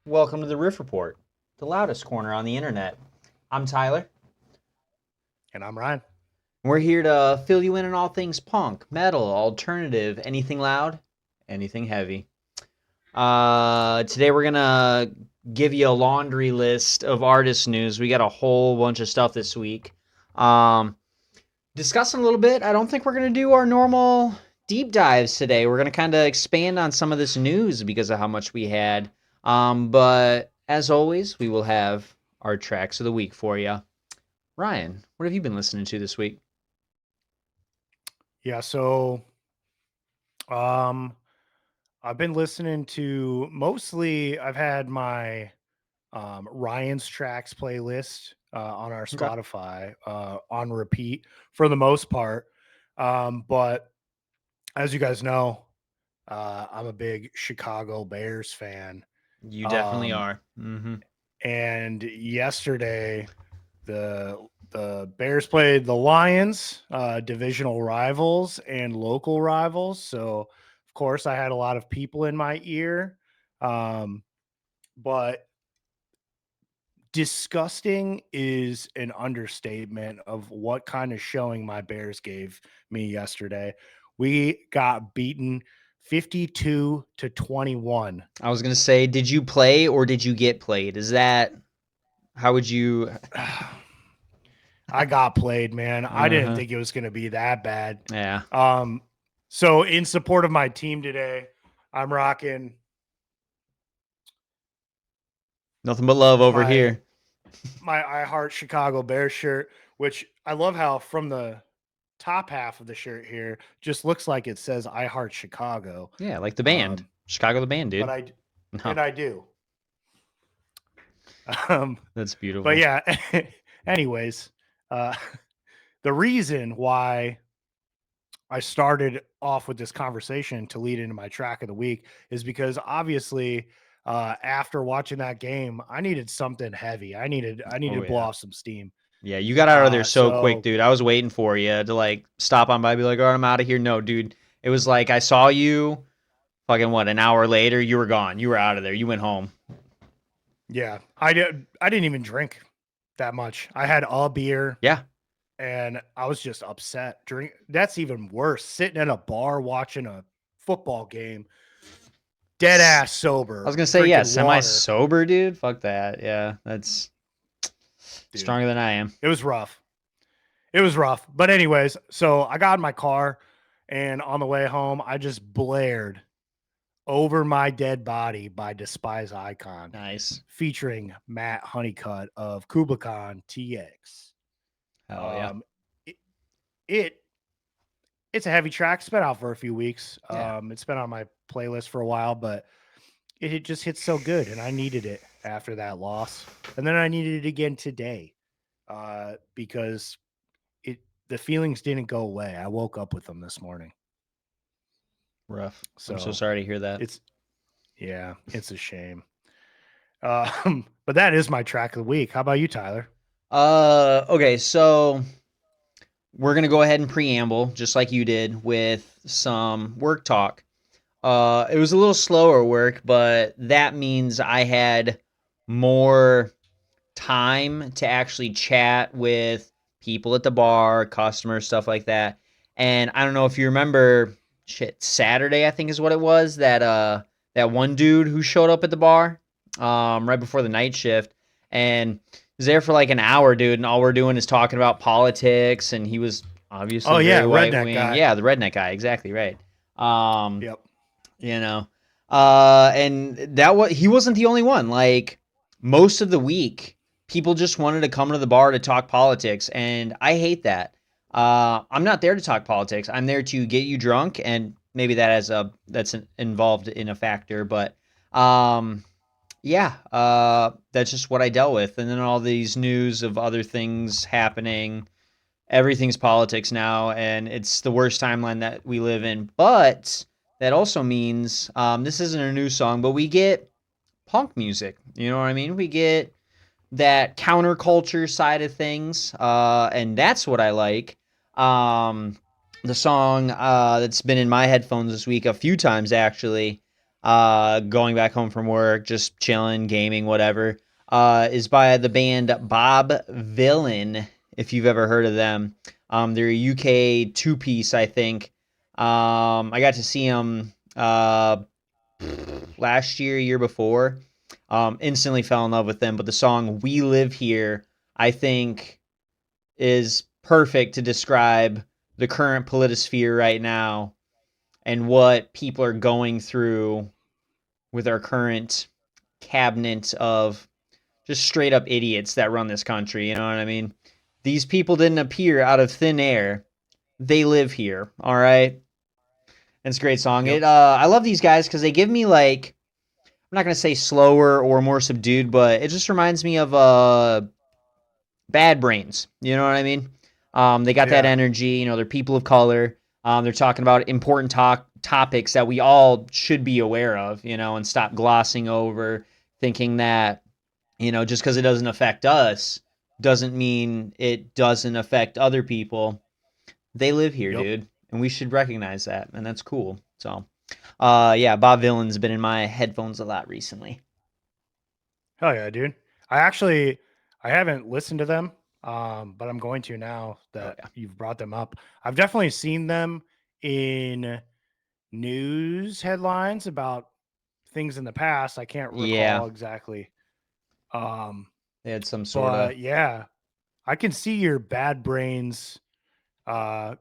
Welcome to the Riff Report, the loudest corner on the internet. I'm Tyler. And I'm Ryan. We're here to fill you in on all things punk, metal, alternative, anything loud, anything heavy. Today we're gonna give you a laundry list of artist news. We got a whole bunch of stuff this week. Um, Discussing a little bit. I don't think we're gonna do our normal deep dives today. We're gonna kind of expand on some of this news because of how much we had. But as always, we will have our tracks of the week for you. Ryan, what have you been listening to this week? Yeah, so um I've been listening to mostly I've had my Ryan's tracks playlist on our Okay. Spotify on repeat for the most part. But as you guys know, I'm a big Chicago Bears fan. You definitely Um are. Mm-hmm. and yesterday the the Bears played the Lions, divisional rivals and local rivals. So, of course, I had a lot of people in my ear. Um, but disgusting is an understatement of what kind of showing my Bears gave me yesterday. We got beaten 52-21. I was gonna say, did you play or did you get played? Is that how would you? I got played, man. I didn't Uh-huh. think it was going to be that bad. Yeah. Um, so in support of my team today, I'm rocking Nothing but love over my here. my I Heart Chicago Bears shirt, which I love how from the top half of the shirt here just looks like it says I Heart Chicago. Yeah, like the band. Um, Chicago the band, but dude. I No, and I do. Um, that's but beautiful. yeah, anyways, uh, the reason why I started off with this conversation to lead into my track of the week is because obviously after watching that game, I needed something heavy. I needed Oh to blow yeah. off some steam. Yeah, you got out of there so quick, So dude. I was waiting for you to like stop on by, be like, "All right, I'm out of here." No, dude. It was like I saw you. Fucking what? An hour later, you were gone. You were out of there. You went home. yeah, I didn't even drink that much. I had a beer Yeah, and I was just upset. Drink That's even worse. Sitting in a bar watching a football game, dead I ass was sober, gonna say yeah, drinking semi water. sober, dude. Fuck that. Yeah, that's Dude, stronger than I am. it was rough. It was rough. But anyways, so I got in my car and on the way home, I just blared Over My Dead Body by Despise Icon Nice. featuring Matt Honeycutt of Kubla Khan TX. Hell yeah. Um it, it it's a heavy track. It's been out for a few weeks. Yeah. It's been on my playlist for a while, but it just hits so good and I needed it after that loss. And then I needed it again today. Because it the feelings didn't go away. I woke up with them this morning. Rough. I'm so So sorry to hear that. it's yeah, it's a shame. But that is my track of the week. How about you, Tyler? Okay, so we're gonna go ahead and preamble, just like you did, with some work talk. It was a little slower work, but that means I had more time to actually chat with people at the bar, customers, stuff like that. And I don't know if you remember, shit, Saturday I think is what it was that one dude who showed up at the bar right before the night shift and was there for like an hour, dude, and all we're doing is talking about politics and he was Oh obviously very yeah, right redneck wing. guy. Yeah, the redneck guy, exactly right. Um, Yep. you know. And that was he wasn't the only one. Like most of the week, people just wanted to come to the bar to talk politics, and I hate that. I'm not there to talk politics. I'm there to get you drunk, and maybe that's involved in a factor, but um, yeah, that's just what I dealt with. And then all these news of other things happening. Everything's politics now, and it's the worst timeline that we live in. But that also means this isn't a new song, but we get punk music. You know what I mean? We get that counterculture side of things, and that's what I like. Um, the song that's been in my headphones this week a few times actually. going back home from work, just chilling, gaming, whatever, is by the band Bob Villain, if you've ever heard of them. They're a UK two piece, I think. I got to see them last year, year before. Instantly fell in love with them. But the song "We Live Here," I think, is perfect to describe the current politisphere right now and what people are going through with our current cabinet of just straight up idiots that run this country. You know what I mean? These people didn't appear out of thin air. They live here. All right. It's a great song. Yep. I love these guys because they give me like, I'm not gonna say slower or more subdued, but it just reminds me of Bad Brains. You know what I mean? They got that Yeah. energy. You know, they're people of color. They're talking about important topics that we all should be aware of. You know, and stop glossing over, thinking that, you know, just because it doesn't affect us doesn't mean it doesn't affect other people. They live here, Yep. dude, and we should recognize that, and that's cool. So, yeah, Bob Villain's been in my headphones a lot recently. Hell yeah, dude. I haven't listened to them, but I'm going to now Oh that yeah, you've brought them up. I've definitely seen them in news headlines about things in the past. I can't yeah, recall exactly. Um, they had some sort of but yeah, I can see your Bad Brains uh,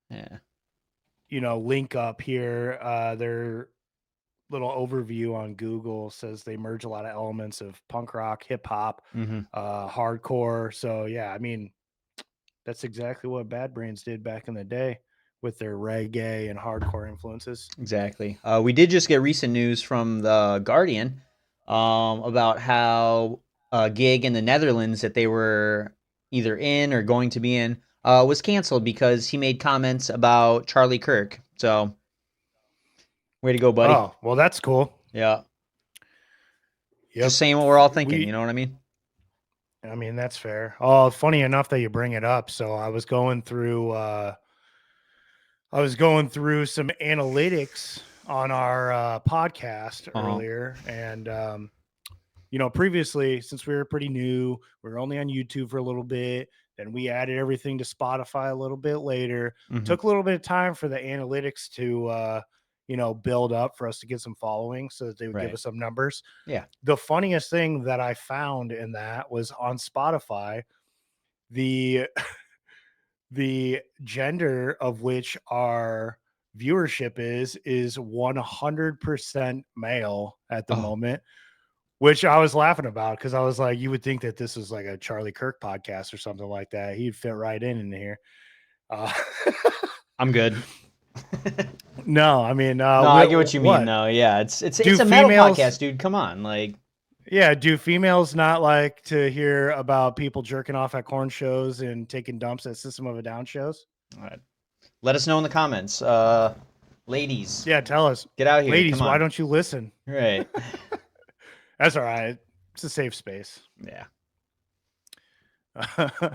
yeah. link up here. Their little overview on Google says they merge a lot of elements of punk rock, hip hop, Mm-hmm. hardcore. So yeah, I mean, that's exactly what Bad Brains did back in the day with their reggae and hardcore influences. Exactly. We did just get recent news from the Guardian about how a gig in the Netherlands that they were either in or going to be in was canceled because he made comments about Charlie Kirk. So, way to go, buddy. Oh, well, that's cool. Yeah. Just Yep. saying what we're all thinking. You know what I mean? I mean, that's fair. Oh, funny enough that you bring it up. So I was going through some analytics on our podcast Uh-huh. earlier, and previously, since we were pretty new, we were only on YouTube for a little bit. Then we added everything to Spotify a little bit later. Mm-hmm. Took a little bit of time for the analytics to, build up for us to get some following so that they would give Right. us some numbers. Yeah. The funniest thing that I found in that was on Spotify, the the gender of which our viewership is 100% male at the Oh, moment, which I was laughing about because I was like, you would think that this was like a Charlie Kirk podcast or something like that. He'd fit right in here. Uh, I'm good. no, I mean, No, I get what you mean what though. Yeah, it's do a metal females? podcast, dude. Come on. Like, Yeah, do females not like to hear about people jerking off at corn shows and taking dumps at System of a Down shows? all right. Let us know in the comments. Ladies, Yeah, tell us, get out here. ladies, Come why on. don't you listen? Right. That's all right. It's a safe space. Yeah,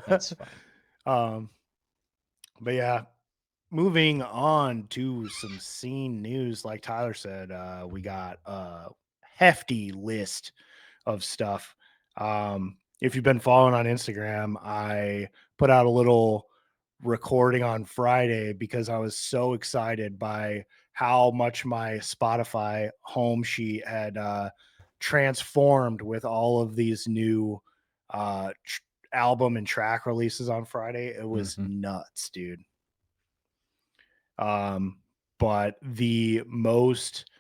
that's fine. um, but yeah, moving on to some scene news, like Tyler said, we got a hefty list of stuff. If you've been following on Instagram, I put out a little recording on Friday because I was so excited by how much my Spotify home sheet had transformed with all of these new album and track releases on Friday. It was Mm-hmm. nuts, dude. But the most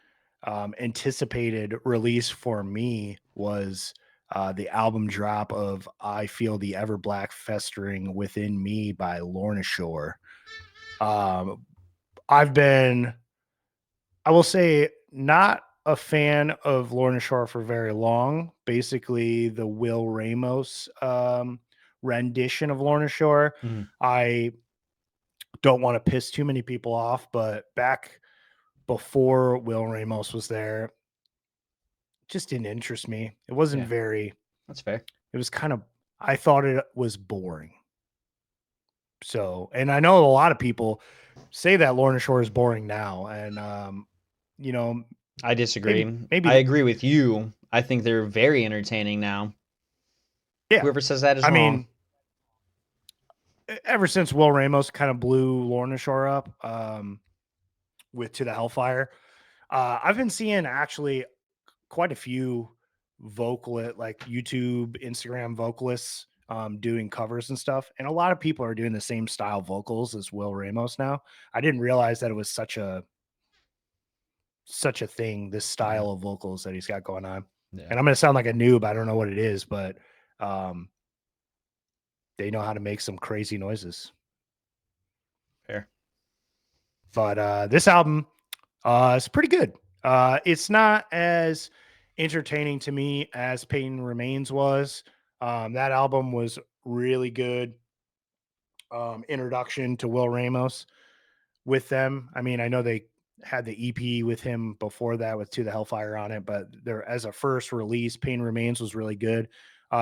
anticipated release for me was the album drop of I Feel the Ever Black Festering Within Me by Lorna Shore. Um, I've been, I will say, not a fan of Lorna Shore for very long. Basically, the Will Ramos rendition of Lorna Shore. Mm-hmm. I don't want to piss too many people off, but back before Will Ramos was there, it just didn't interest me. It wasn't Yeah, very, that's fair. it was kind of, I thought it was boring. So, and I know a lot of people say that Lorna Shore is boring now. And, you know, I disagree. Maybe I agree with you. I think they're very entertaining now. yeah. Whoever says that is I wrong. mean, ever since Will Ramos kind of blew Lorna Shore up with To the Hellfire, I've been seeing actually quite a few like YouTube, Instagram vocalists doing covers and stuff. And a lot of people are doing the same style vocals as Will Ramos now. I didn't realize that it was such a thing, this Yeah. style of vocals that he's got going on. Yeah. And I'm gonna sound like a noob. I don't know what it is, but um, they know how to make some crazy noises. Fair. But this album is pretty good. It's not as entertaining to me as Pain Remains was. That album was really good. Introduction to Will Ramos with them. I mean, I know they had the EP with him before that with To the Hellfire on it, but there as a first release, Pain Remains was really good.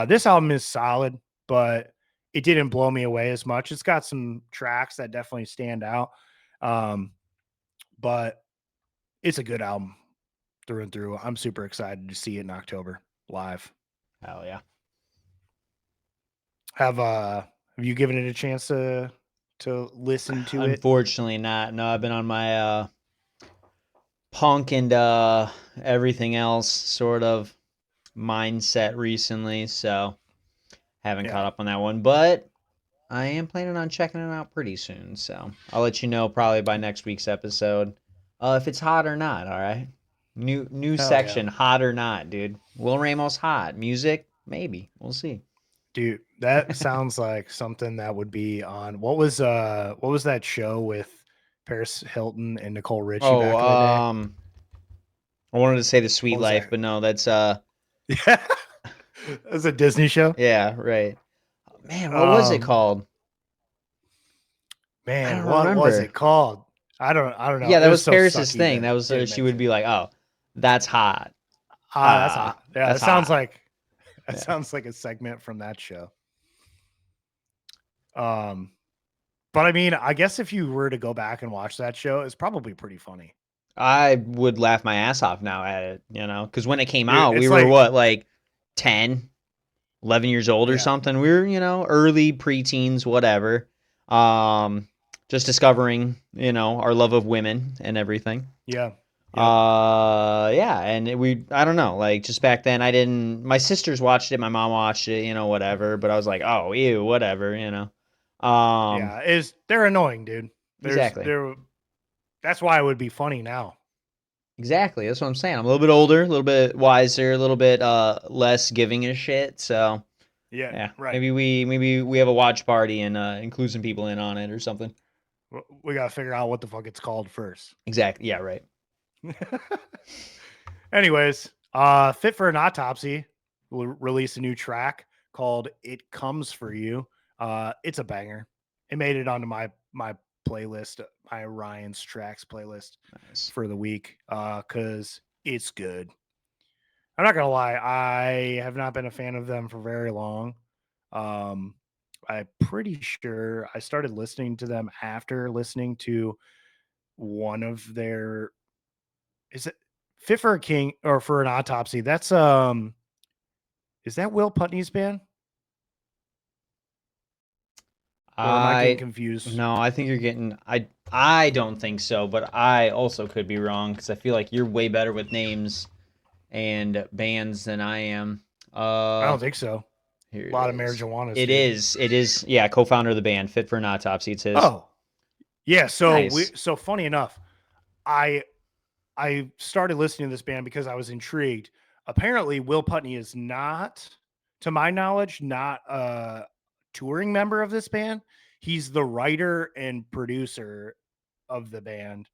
This album is solid, but it didn't blow me away as much. It's got some tracks that definitely stand out. Um, but it's a good album through and through. I'm super excited to see it in October live. Hell yeah. Have you given it a chance to listen to it? Unfortunately not. No, I've been on my punk and everything else sort of mindset recently, so haven't Yeah. caught up on that one. But I am planning on checking it out pretty soon, so I'll let you know probably by next week's episode if it's hot or not. All right. New Hell yeah. section, hot or not, dude. Will Ramos hot? Music? Maybe. We'll see. Dude, that sounds like something that would be on what was that show with Paris Hilton and Nicole Richie Oh, back in the day? I wanted to say The Sweet What was Life, that? but no, that's Yeah. It was a Disney show. yeah, right. Man, what was it Um called? I man, don't what was remember. it called? I don't know. Yeah, It that was was so Paris's sucky thing. that That was didn't she make would be sense. like, "Oh, that's hot. Ah, that's hot. Yeah, That's hot." that Yeah. sounds like a segment from that show. Um but I mean, I guess if you were to go back and watch that show, it's probably pretty funny. I would laugh my ass off now at it, because when it came Dude, out, we it's were like what, like 10, 11 years old or yeah. something. We were, early preteens, whatever. Um, just discovering, our love of women and everything. Yeah. Yep. Yeah, and I don't know, like just back then I didn't, my sisters watched it, my mom watched it, whatever, but I was like, oh, ew, whatever. Um, Yeah, is they're annoying, dude. There's exactly. there That's why it would be funny now. Exactly. That's what I'm saying. I'm a little bit older, a little bit wiser, a little bit less giving a shit. So Yeah, yeah, right. maybe we have a watch party and include some people in on it or something. We got to figure out what the fuck it's called first. Exactly. Yeah. Right. Anyways, Fit for an Autopsy will release a new track called It Comes for You. It's a banger. It made it onto my playlist, my Ryan's Tracks playlist Nice. for the week cuz it's good. I'm not gonna lie, I have not been a fan of them for very long. Um, I'm pretty sure I started listening to them after listening to one of their is it Fit for a King or for an Autopsy? That's is that Will Putney's band? Or am I getting I confused? No, I think you're getting. I don't think so, but I also could be wrong because I feel like you're way better with names and bands than I am. I don't think so. Here A it lot of is. marijuanas It too. is. It is. Yeah, co-founder of the band, Fit for an Autopsy. It's his. Oh, yeah. Nice. So funny enough, I I started listening to this band because I was intrigued. Apparently, Will Putney is not, to my knowledge, not a touring member of this band. He's the writer and producer of the band.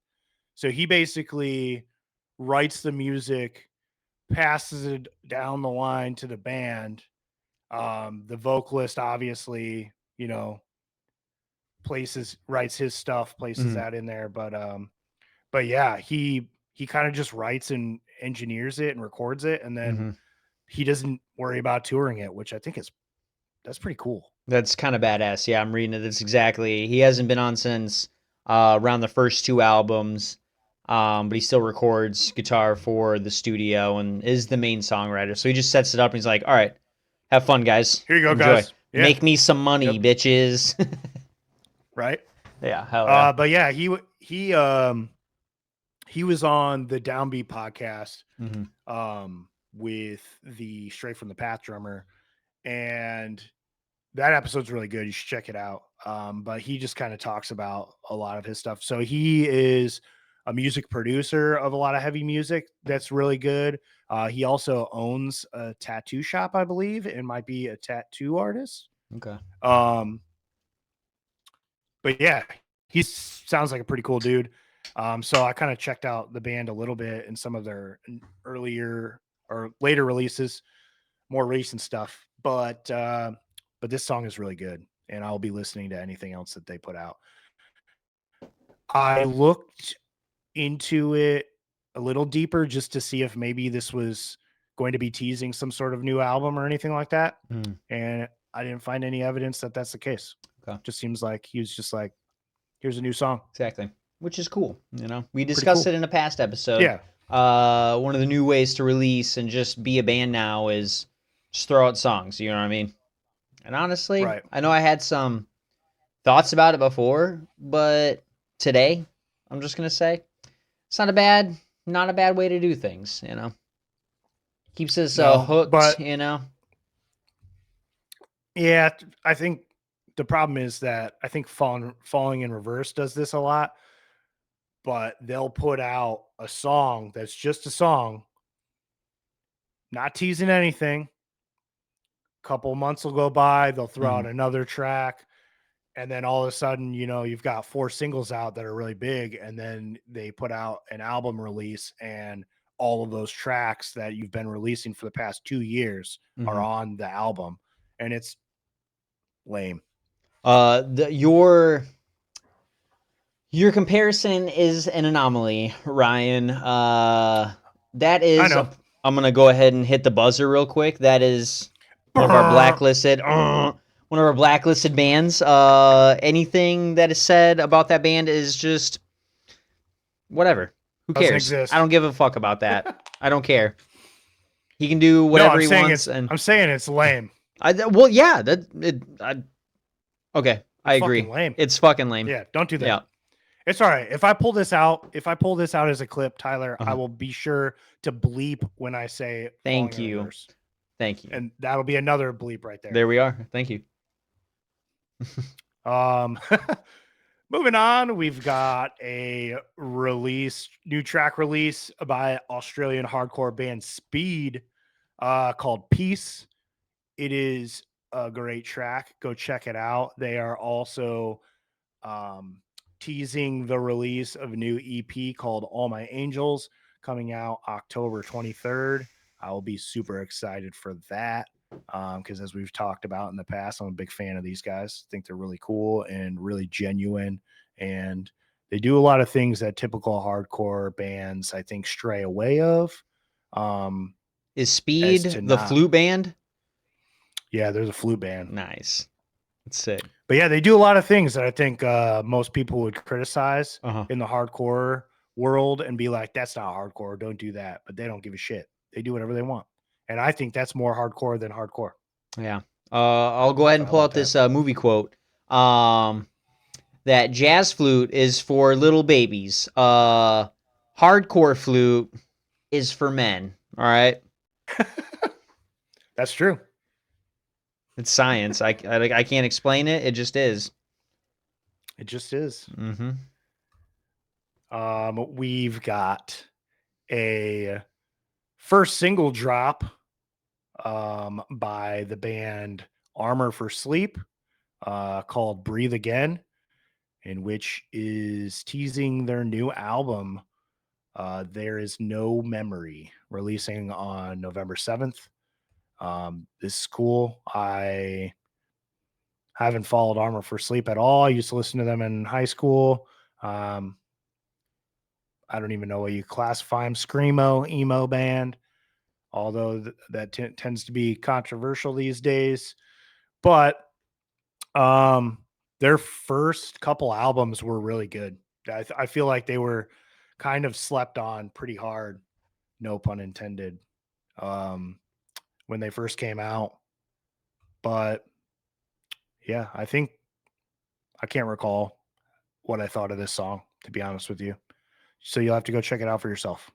So he basically writes the music, passes it down the line to the band. The vocalist obviously, places writes his stuff, places Mhm. that in there, but yeah, he kind of just writes and engineers it and records it, and then Mhm. he doesn't worry about touring it, which I think is that's pretty cool. That's kind of badass. Yeah, I'm reading it. It's exactly. He hasn't been on since around the first two albums. But he still records guitar for the studio and is the main songwriter. So he just sets it up and he's like, all right, have fun, guys. Here you go, Enjoy. guys. Yeah. Make me some money, Yep. bitches. Right. Yeah, hell yeah. But yeah, he was on the Downbeat podcast with the Straight from the Path drummer, and that episode's really good. You should check it out. But he just kind of talks about a lot of his stuff. So he is a music producer of a lot of heavy music that's really good. He also owns a tattoo shop, I believe, and might be a tattoo artist. Okay. But yeah, he sounds like a pretty cool dude. So I kind of checked out the band a little bit and some of their earlier or later releases, more recent stuff. But this song is really good, and I'll be listening to anything else that they put out. I looked into it a little deeper just to see if maybe this was going to be teasing some sort of new album or anything like that. And I didn't find any evidence that that's the case. Okay. Just seems like he was just like, here's a new song. Exactly. Which is cool. We discussed it in a past episode. Yeah. One of the new ways to release and just be a band now is just throw out songs. You know what I mean? And honestly, Right. I know I had some thoughts about it before, but today, I'm just gonna say it's not a bad way to do things. Keeps us hooked. But yeah, I think the problem is that I think falling in reverse does this a lot. But they'll put out a song that's just a song, not teasing anything. Couple months will go by, they'll throw out another track, and then all of a sudden, you've got 4 singles out that are really big, and then they put out an album release, and all of those tracks that you've been releasing for the past 2 years are on the album, and it's lame. Your comparison is an anomaly, Ryan. That is, I know. I'm gonna go ahead and hit the buzzer real quick. That is one of our blacklisted bands. Anything that is said about that band is just whatever. Who cares? Exist. I don't give a fuck about that. I don't care. He can do whatever he wants. I'm saying it's lame. Yeah. Okay, I agree. Lame. It's fucking lame. Yeah, don't do that. Yeah. It's all right. If I pull this out as a clip, Tyler, I will be sure to bleep when I say Thank you. And that'll be another bleep right there. There we are. Thank you. Moving on, we've got a new track release by Australian hardcore band Speed called Peace. It is a great track. Go check it out. They are also teasing the release of a new EP called All My Angels coming out October 23rd. I will be super excited for that because as we've talked about in the past, I'm a big fan of these guys. I think they're really cool and really genuine, and they do a lot of things that typical hardcore bands, I think, stray away of. Is Speed the flute band? Yeah, there's a flute band. Nice. That's sick. But yeah, they do a lot of things that I think most people would criticize in the hardcore world and be like, that's not hardcore. Don't do that. But they don't give a shit. They do whatever they want. And I think that's more hardcore than hardcore. Yeah. I'll go ahead and pull out this movie quote. That jazz flute is for little babies. Hardcore flute is for men. All right. That's true. It's science. I can't explain it. It just is. It just is. We've got a first single drop by the band Armor for Sleep called Breathe Again, in which is teasing their new album, There Is No Memory, releasing on November 7th. This is cool. I haven't followed Armor for Sleep at all. I used to listen to them in high school. I don't even know what you classify them. Screamo, emo band, although that tends to be controversial these days. But their first couple albums were really good. I feel like they were kind of slept on pretty hard, no pun intended, when they first came out. But yeah, I think I can't recall what I thought of this song, to be honest with you. So you'll have to go check it out for yourself.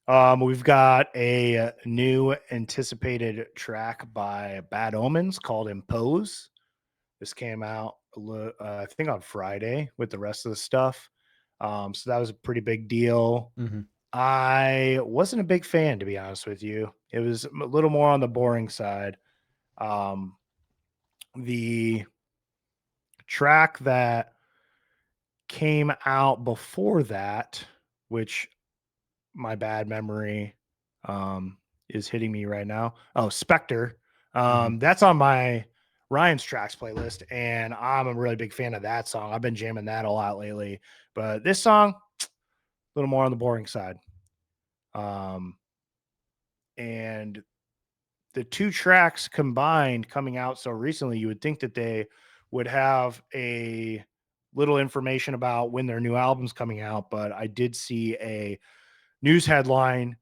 We've got a new anticipated track by Bad Omens called Impose. This came out, I think, on Friday with the rest of the stuff. So that was a pretty big deal. Mm-hmm. I wasn't a big fan, to be honest with you. It was a little more on the boring side. The track that came out before that, which my bad memory is hitting me right now. Oh, Spectre. Mm-hmm. That's on my Ryan's Tracks playlist, and I'm a really big fan of that song. I've been jamming that a lot lately. But this song, a little more on the boring side. And the two tracks combined coming out so recently, you would think that they would have a little information about when their new album's coming out, but I did see a news headline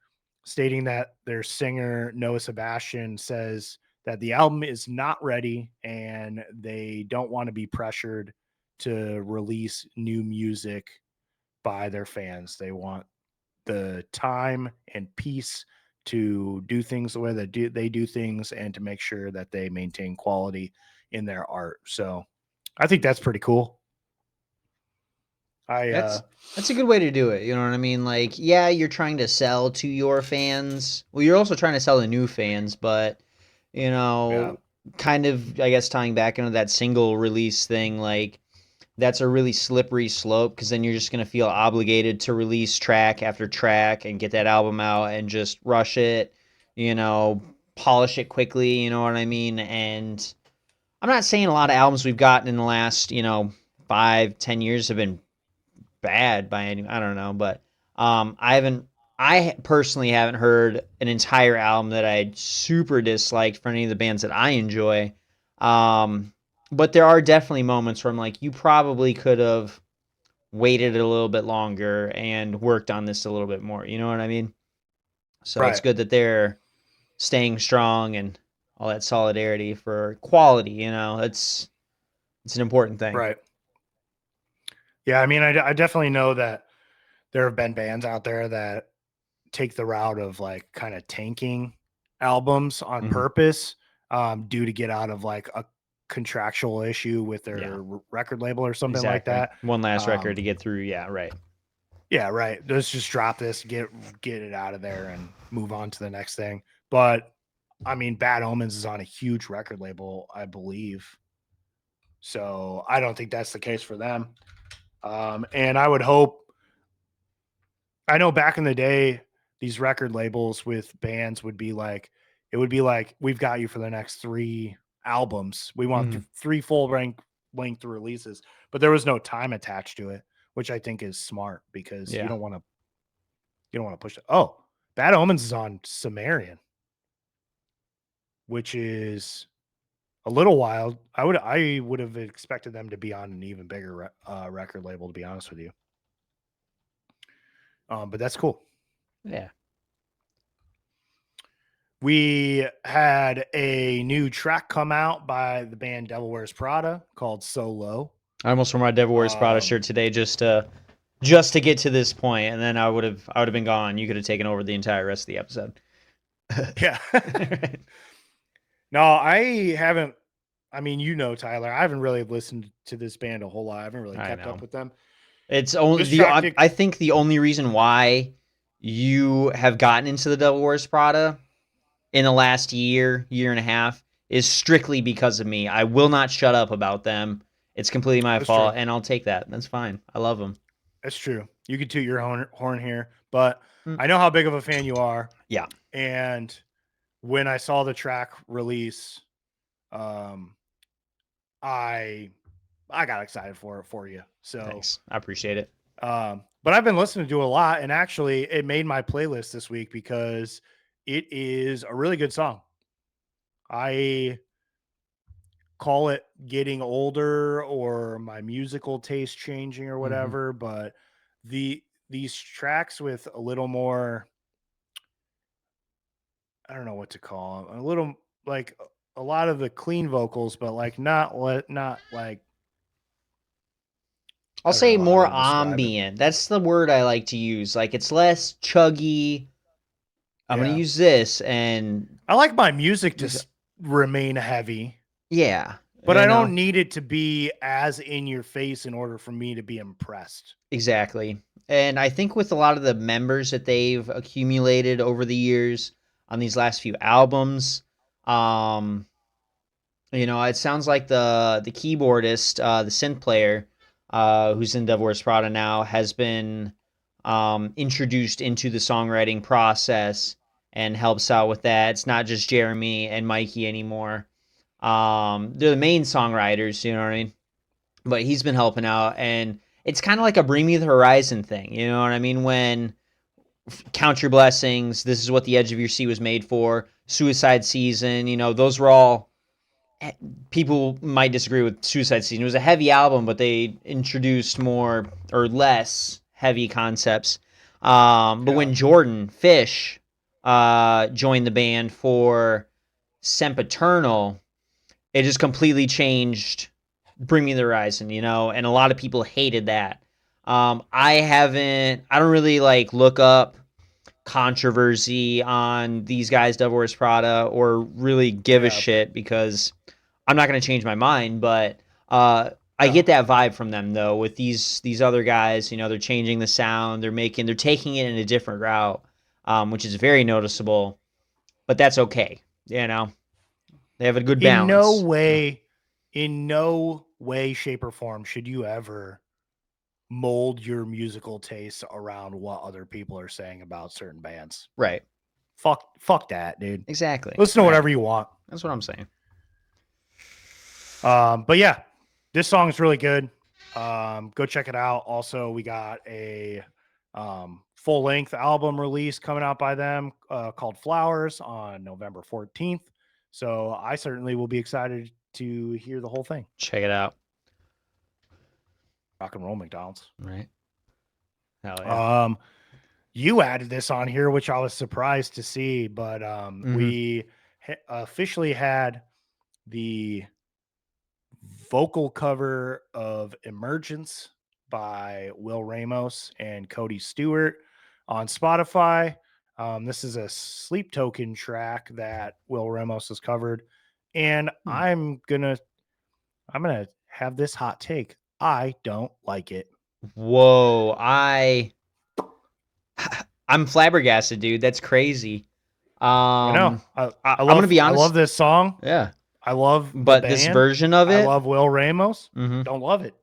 stating that their singer Noah Sebastian says that the album is not ready and they don't want to be pressured to release new music by their fans. They want the time and peace to do things the way that they do things and to make sure that they maintain quality in their art. So I think that's pretty cool. I That's a good way to do it. You know what I mean? Like, yeah, you're trying to sell to your fans. Well, you're also trying to sell to new fans, but you yeah, know, kind of, I guess, tying back into that single release thing, like that's a really slippery slope because then you're just gonna feel obligated to release track after track and get that album out and just rush it, you know, polish it quickly. You know what I mean? And I'm not saying a lot of albums we've gotten in the last, 5, 10 years have been bad by any. I don't know, but I haven't. I personally haven't heard an entire album that I super disliked for any of the bands that I enjoy. Um, but there are definitely moments where I'm like, you probably could have waited a little bit longer and worked on this a little bit more. You know what I mean? So it's right, good that they're staying strong and all that solidarity for quality. It's an important thing. right. Yeah, I mean, I definitely know that there have been bands out there that take the route of like kind of tanking albums on Hmm. purpose, due to get out of like a contractual issue with Yeah, their record label or something like exactly. that. One last record Um, to get through. Yeah, right. yeah, right. Let's just drop this, get it out of there, and move on to the next thing. But I mean, Bad Omens is on a huge record label, I believe. So I don't think that's the case for them. And I would hope. I know back in the day, these record labels with bands would be like, it would be like, we've got you for the next 3 albums. We want Mhm. 3 full length releases, but there was no time attached to it, which I think is smart because Yeah. you don't want to push it. Oh, Bad Omens is on Sumerian, which is a little wild. I would have expected them to be on an even bigger record label, to be honest with you. But that's cool. Yeah. We had a new track come out by the band Devil Wears Prada called Solo. I almost wore my Devil Wears Prada Um, shirt today just to get to this point, and then I would have been gone. You could have taken over the entire rest of the episode. yeah. No, I haven't. I mean, Tyler, I haven't really listened to this band a whole lot. I haven't really I kept know. up with them. It's only This track did, I think the only reason why you have gotten into the Devil Wears Prada in the last year and a half is strictly because of me. I will not shut up about them. It's completely my that's true. fault, and I'll take that. That's fine. I love them. That's true. You could toot your horn here, but Mm. I know how big of a fan you are. Yeah. And when I saw the track release, um, I I got excited for you. So, Thanks. I appreciate it. but I've been listening to a lot, and actually, it made my playlist this week because it is a really good song. I call it getting older or my musical taste changing or Mhm. whatever, but these tracks with a little more, I don't know what to call them, a little like a lot of the clean vocals, but like not like, I'll I don't say know how more to describe it. ambient. That's the word I like to use. Like it's less chuggy. I'm gonna Yeah. use this and I like my music to use remain heavy, yeah, but I you don't know, need it to be as in your face in order for me to be impressed. exactly. And I think with a lot of the members that they've accumulated over the years on these last few albums, um, it sounds like the keyboardist, the synth player, who's in Devil Wears Prada now, has been introduced into the songwriting process and helps out with that. It's not just Jeremy and Mikey anymore. They're the main songwriters, you know what I mean? But he's been helping out, and it's kind of like a Bring Me the Horizon thing, you know what I mean? When Count Your Blessings, This Is What the Edge of Your Seat Was Made For, Suicide Season, those were all people might disagree with Suicide Season. It was a heavy album, but they introduced more or less heavy concepts. But Yeah. when Jordan Fish joined the band for Sempiternal, it just completely changed Bring Me the Horizon, and a lot of people hated that. I don't really like look up controversy on these guys, Devil Wears Prada, or really give a Yeah. shit because I'm not going to change my mind. But I Yeah. get that vibe from them though. With these other guys, they're changing the sound, they're taking it in a different route, which is very noticeable. But that's okay. You know, they have a good In no balance. way, in no way, shape, or form should you ever mold your musical tastes around what other people are saying about certain bands. Right. Fuck that, dude. Exactly. Listen to Right. whatever you want. That's what I'm saying. But yeah, this song is really good. Go check it out. Also, we got a full length album release coming out by them called Flowers on November 14th. So I certainly will be excited to hear the whole thing. Check it out. Rock and roll, McDonald's. Right. Hell yeah. Um, you added this on here, which I was surprised to see, but Mm-hmm. we officially had the vocal cover of Emergence by Will Ramos and Cody Stewart on Spotify. This is a Sleep Token track that Will Ramos has covered, and Hmm. I'm gonna have this hot take. I don't like it. Whoa. I'm flabbergasted, dude. That's crazy. I know. I'm gonna be I love honest. this song. Yeah. I love the But this band. version of I it, love Will Ramos. mm-hmm. Don't love it.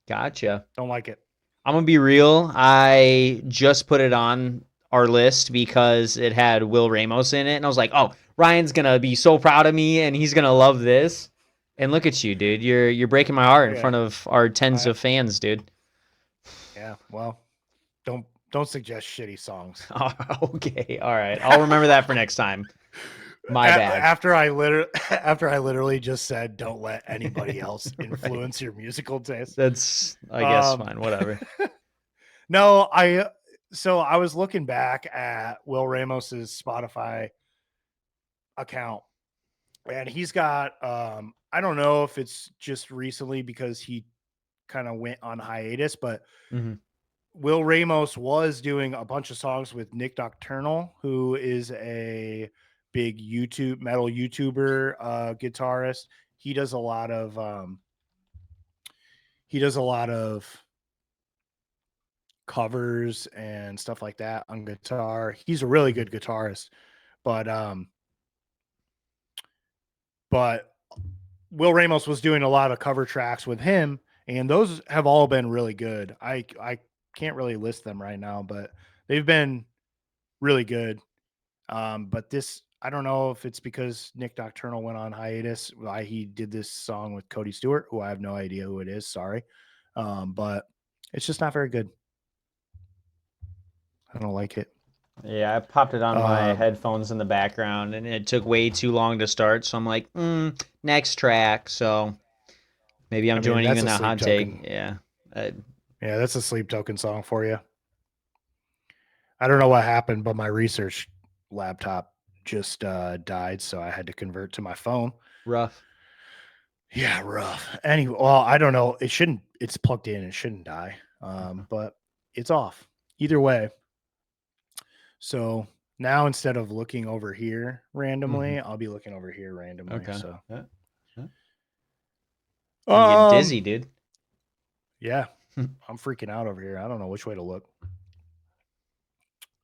Gotcha. Don't like it. I'm gonna be real. I just put it on our list because it had Will Ramos in it, and I was like, "Oh, Ryan's gonna be so proud of me, and he's gonna love this." And look at you, dude. You're breaking my heart in Yeah. front of our tens I of fans, dude. yeah. Well, don't suggest shitty songs. Okay, all right. I'll remember that for next time. My bad. After I literally just said, don't let anybody else Right. influence your musical taste. That's, I guess, Um, fine. Whatever. no, so I was looking back at Will Ramos's Spotify account, and he's got I don't know if it's just recently because he kind of went on hiatus, but Mm-hmm. Will Ramos was doing a bunch of songs with Nick Nocturnal, who is a big metal YouTuber guitarist. He does a lot of he does a lot of covers and stuff like that on guitar. He's a really Mm-hmm. good guitarist, but but Will Ramos was doing a lot of cover tracks with him, and those have all been really good. I can't really list them right now, but they've been really good. But this, I don't know if it's because Nick Nocturnal went on hiatus, why he did this song with Cody Stewart, who I have no idea who it is. Sorry. But it's just not very good. I don't like it. Yeah, I popped it on my Um, headphones in the background, and it took way too long to start. So I'm like, next track. So maybe I I'm mean, joining you that's in a the sleep hot token. take. Yeah. Uh, Yeah, that's a sleep token song for you. I don't know what happened, but my research laptop just died, so I had to convert to my phone. rough. Yeah, rough. Anyway, well, I don't know. It shouldn't. It's plugged in. It shouldn't die. Okay. But it's off. Either way. So now instead of looking over here hmm randomly, I'll be looking over here randomly. Okay. So, Yeah. Yeah. I'm getting um, dizzy, dude. yeah, I'm freaking out over here. I don't know which way to look.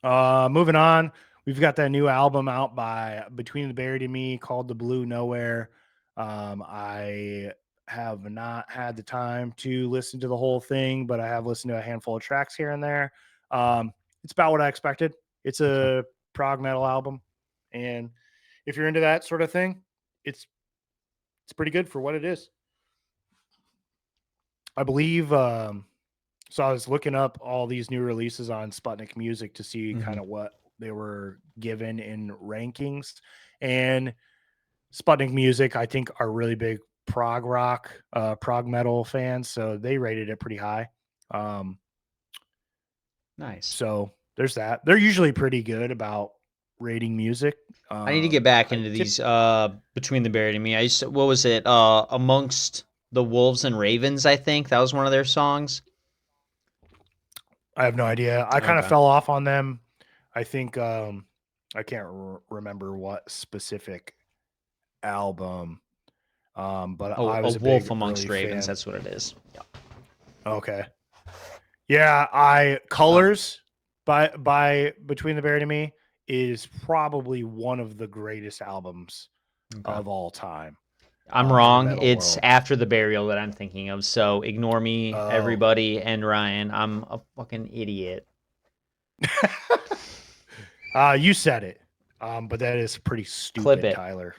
Moving on, we've got that new album out by Between the Buried and Me called The Blue Nowhere. I have not had the time to listen to the whole thing, but I have listened to a handful of tracks here and there. Um, it's about what I expected. It's Okay. a prog metal album, and if you're into that sort of thing, it's it's pretty good for what it is. I believe. So I was looking up all these new releases on Sputnik Music to see hmm kind of what they were given in rankings. And Sputnik Music, I think, are really big prog rock, prog metal fans. So they rated it pretty high. Um, Nice. so there's that. They're usually pretty good about rating music. I need to get back I into tip. these Between the Buried and Me. I used to, what was it? Amongst the Wolves and Ravens, I think. That was one of their songs. I have no idea. I kind of Okay. fell off on them. I think I can't remember what specific album. But I A was a big wolf amongst early ravens, fan. that's what it is. Yeah. Okay. Yeah, I Oh, Colors by Between the Buried and Me is probably one of the greatest albums okay. of all time I'm in the wrong. metal It's world. after the burial that I'm thinking of. So ignore me, Oh. everybody, and Ryan. I'm a fucking idiot. You said it. But that is pretty Clip stupid, it. Tyler.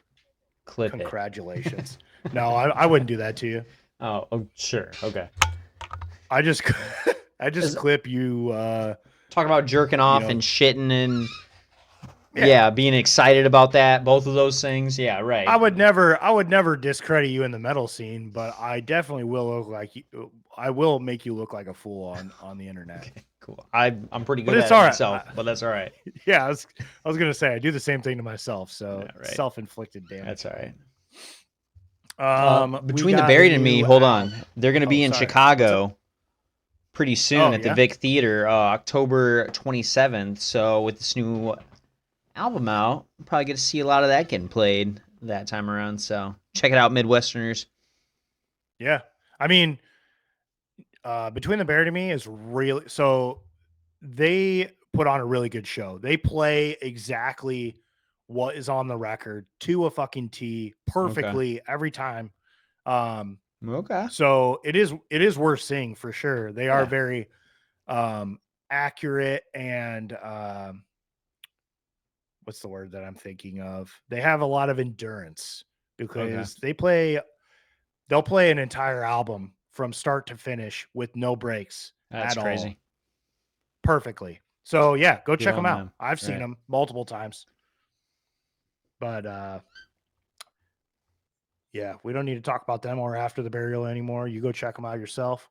Clip it. Congratulations. No, I wouldn't do that to you. Oh, sure. Okay. I just I just Is clip you talking about jerking you off know, and shitting and yeah. yeah, being excited about that. Both of those things. Yeah, right. I would never discredit you in the metal scene, but I definitely will look like you. I will make you look like a fool on the internet. Okay, cool. I'm pretty But good it's at it all right. myself, but that's all right. Yeah, I was gonna say I do the same thing to myself, so Yeah, right. self inflicted That's damage. all right. We Between the got a Buried and Me, new hold album. on. They're going to Oh, be in sorry. What's up? Chicago pretty soon Oh at the yeah. Vic Theater, October 27th. So with this new album out, we'll probably get to see a lot of that getting played that time around. So check it out, Midwesterners. Yeah. I mean, Between the Buried and Me is really so they put on a really good show. They play exactly what is on the record to a fucking T Okay. perfectly every time. Um, Okay. so it is worth seeing for sure. They are Yeah. very um accurate and what's the word that I'm thinking of? They have a lot of endurance Okay. because they'll play an entire album from start to finish with no breaks That's at all crazy. perfectly. So yeah, go Good check them on out. them. I've seen Right. them multiple times, but yeah, we don't need to talk about them or after the burial anymore. You go check them out yourself.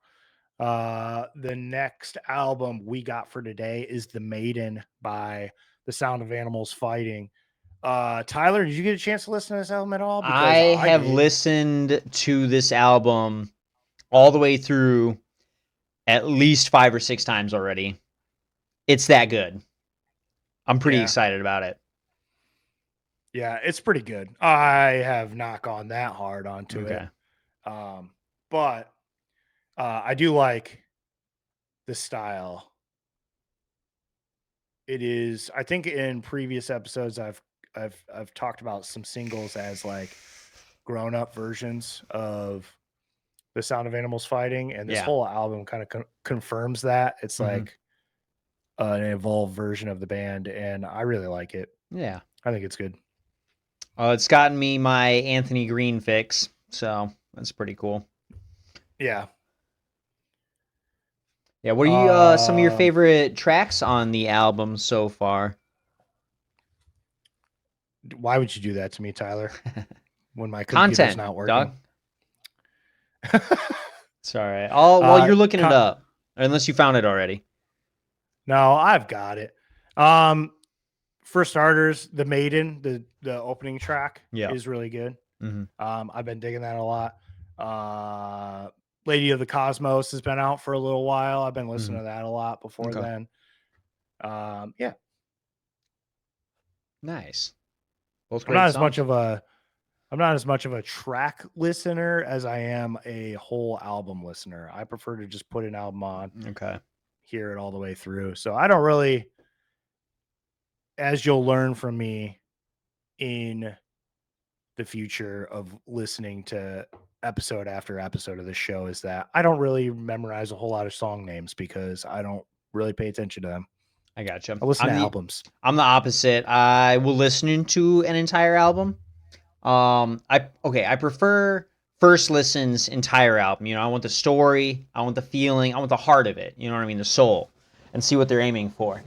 The next album we got for today is The Maiden by The Sound of Animals Fighting. Tyler, did you get a chance to listen to this album at all? I Because I have did. listened to this album all the way through at least 5 or 6 times already. It's that good. I'm pretty Yeah, excited about it. yeah, it's pretty good. I have not gone that hard onto it. Okay. Um, but I do like the style. It is, I think in previous episodes I've talked about some singles as like grown up versions of The Sound of Animals Fighting, and this Yeah. whole album kind of confirms that. It's hmm like an evolved version of the band, and I really like it. Yeah. I think it's good. It's gotten me my Anthony Green fix, so that's pretty cool. Yeah. Yeah, what are you some of your Um, favorite tracks on the album so far? why would you do that to me, Tyler? When my computer's Content, not working. dog. It's all right. Oh, well, uh, you're looking it con- up, unless you found it already. no, I've got it. Um, for starters, the Maiden, the opening track Yeah. is really good. Hmm. I've been digging that a lot. Lady of the Cosmos has been out for a little while. I've been Hmm. listening to that a lot before Okay. then. Yeah, Nice. Both I'm great not as much songs. of a I'm not as much of a track listener as I am a whole album listener. I prefer to just put an album on, Okay. hear it all the way through. So I don't really, as you'll learn from me in the future of listening to episode after episode of the show, is that I don't really memorize a whole lot of song names because I don't really pay attention to them. I gotcha. I listen to albums. I'm the opposite. I will listen to an entire album. I prefer first listens entire album. You know, I want the story, I want the feeling, I want the heart of it. You know what I mean, the soul, and see what they're aiming for.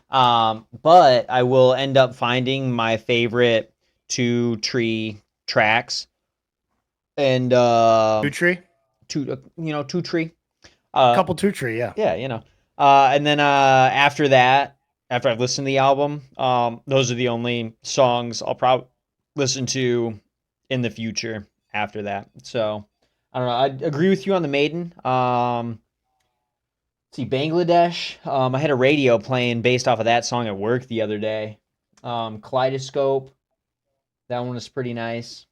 But I will end up finding my favorite two tree tracks and Two Tree, two tree. a Uh, couple Two Tree, yeah, yeah, and then after that, after I've listened to the album, those are the only songs I'll probably listen to in the future after that. So I don't know. I agree with you on the Maiden. Let's see, Bangladesh. I had a radio playing based off of that song at work the other day. Kaleidoscope. That one was pretty nice.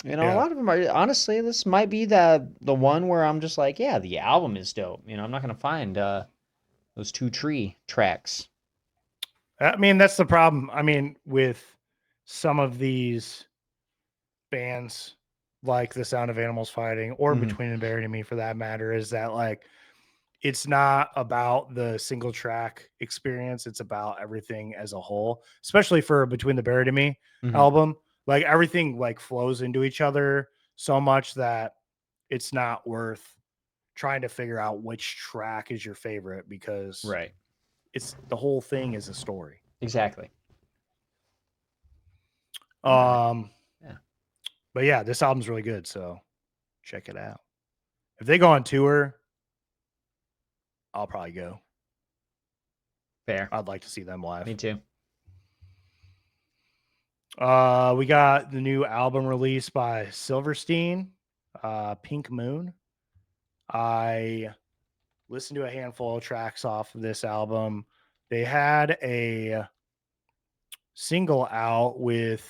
You know, a yeah. lot of them are honestly. This might be the one where I'm just like, yeah, the album is dope. You know, I'm not gonna find those two tree tracks. I mean, that's the problem. I mean, with some of these bands like The Sound of Animals Fighting or Hmm. Between and Buried and Me for that matter, is that like it's not about the single track experience, it's about everything as a whole, especially for Between the Buried and Me Hmm. album. Like everything like flows into each other so much that it's not worth trying to figure out which track is your favorite because Right. it's the whole thing is a story. Exactly. All right. Um, Yeah. but yeah, this album's really good, so check it out. If they go on tour, I'll probably go. Fair. I'd like to see them live. Me too. We got the new album released by Silverstein, Pink Moon. I listened to a handful of tracks off of this album. They had a single out with,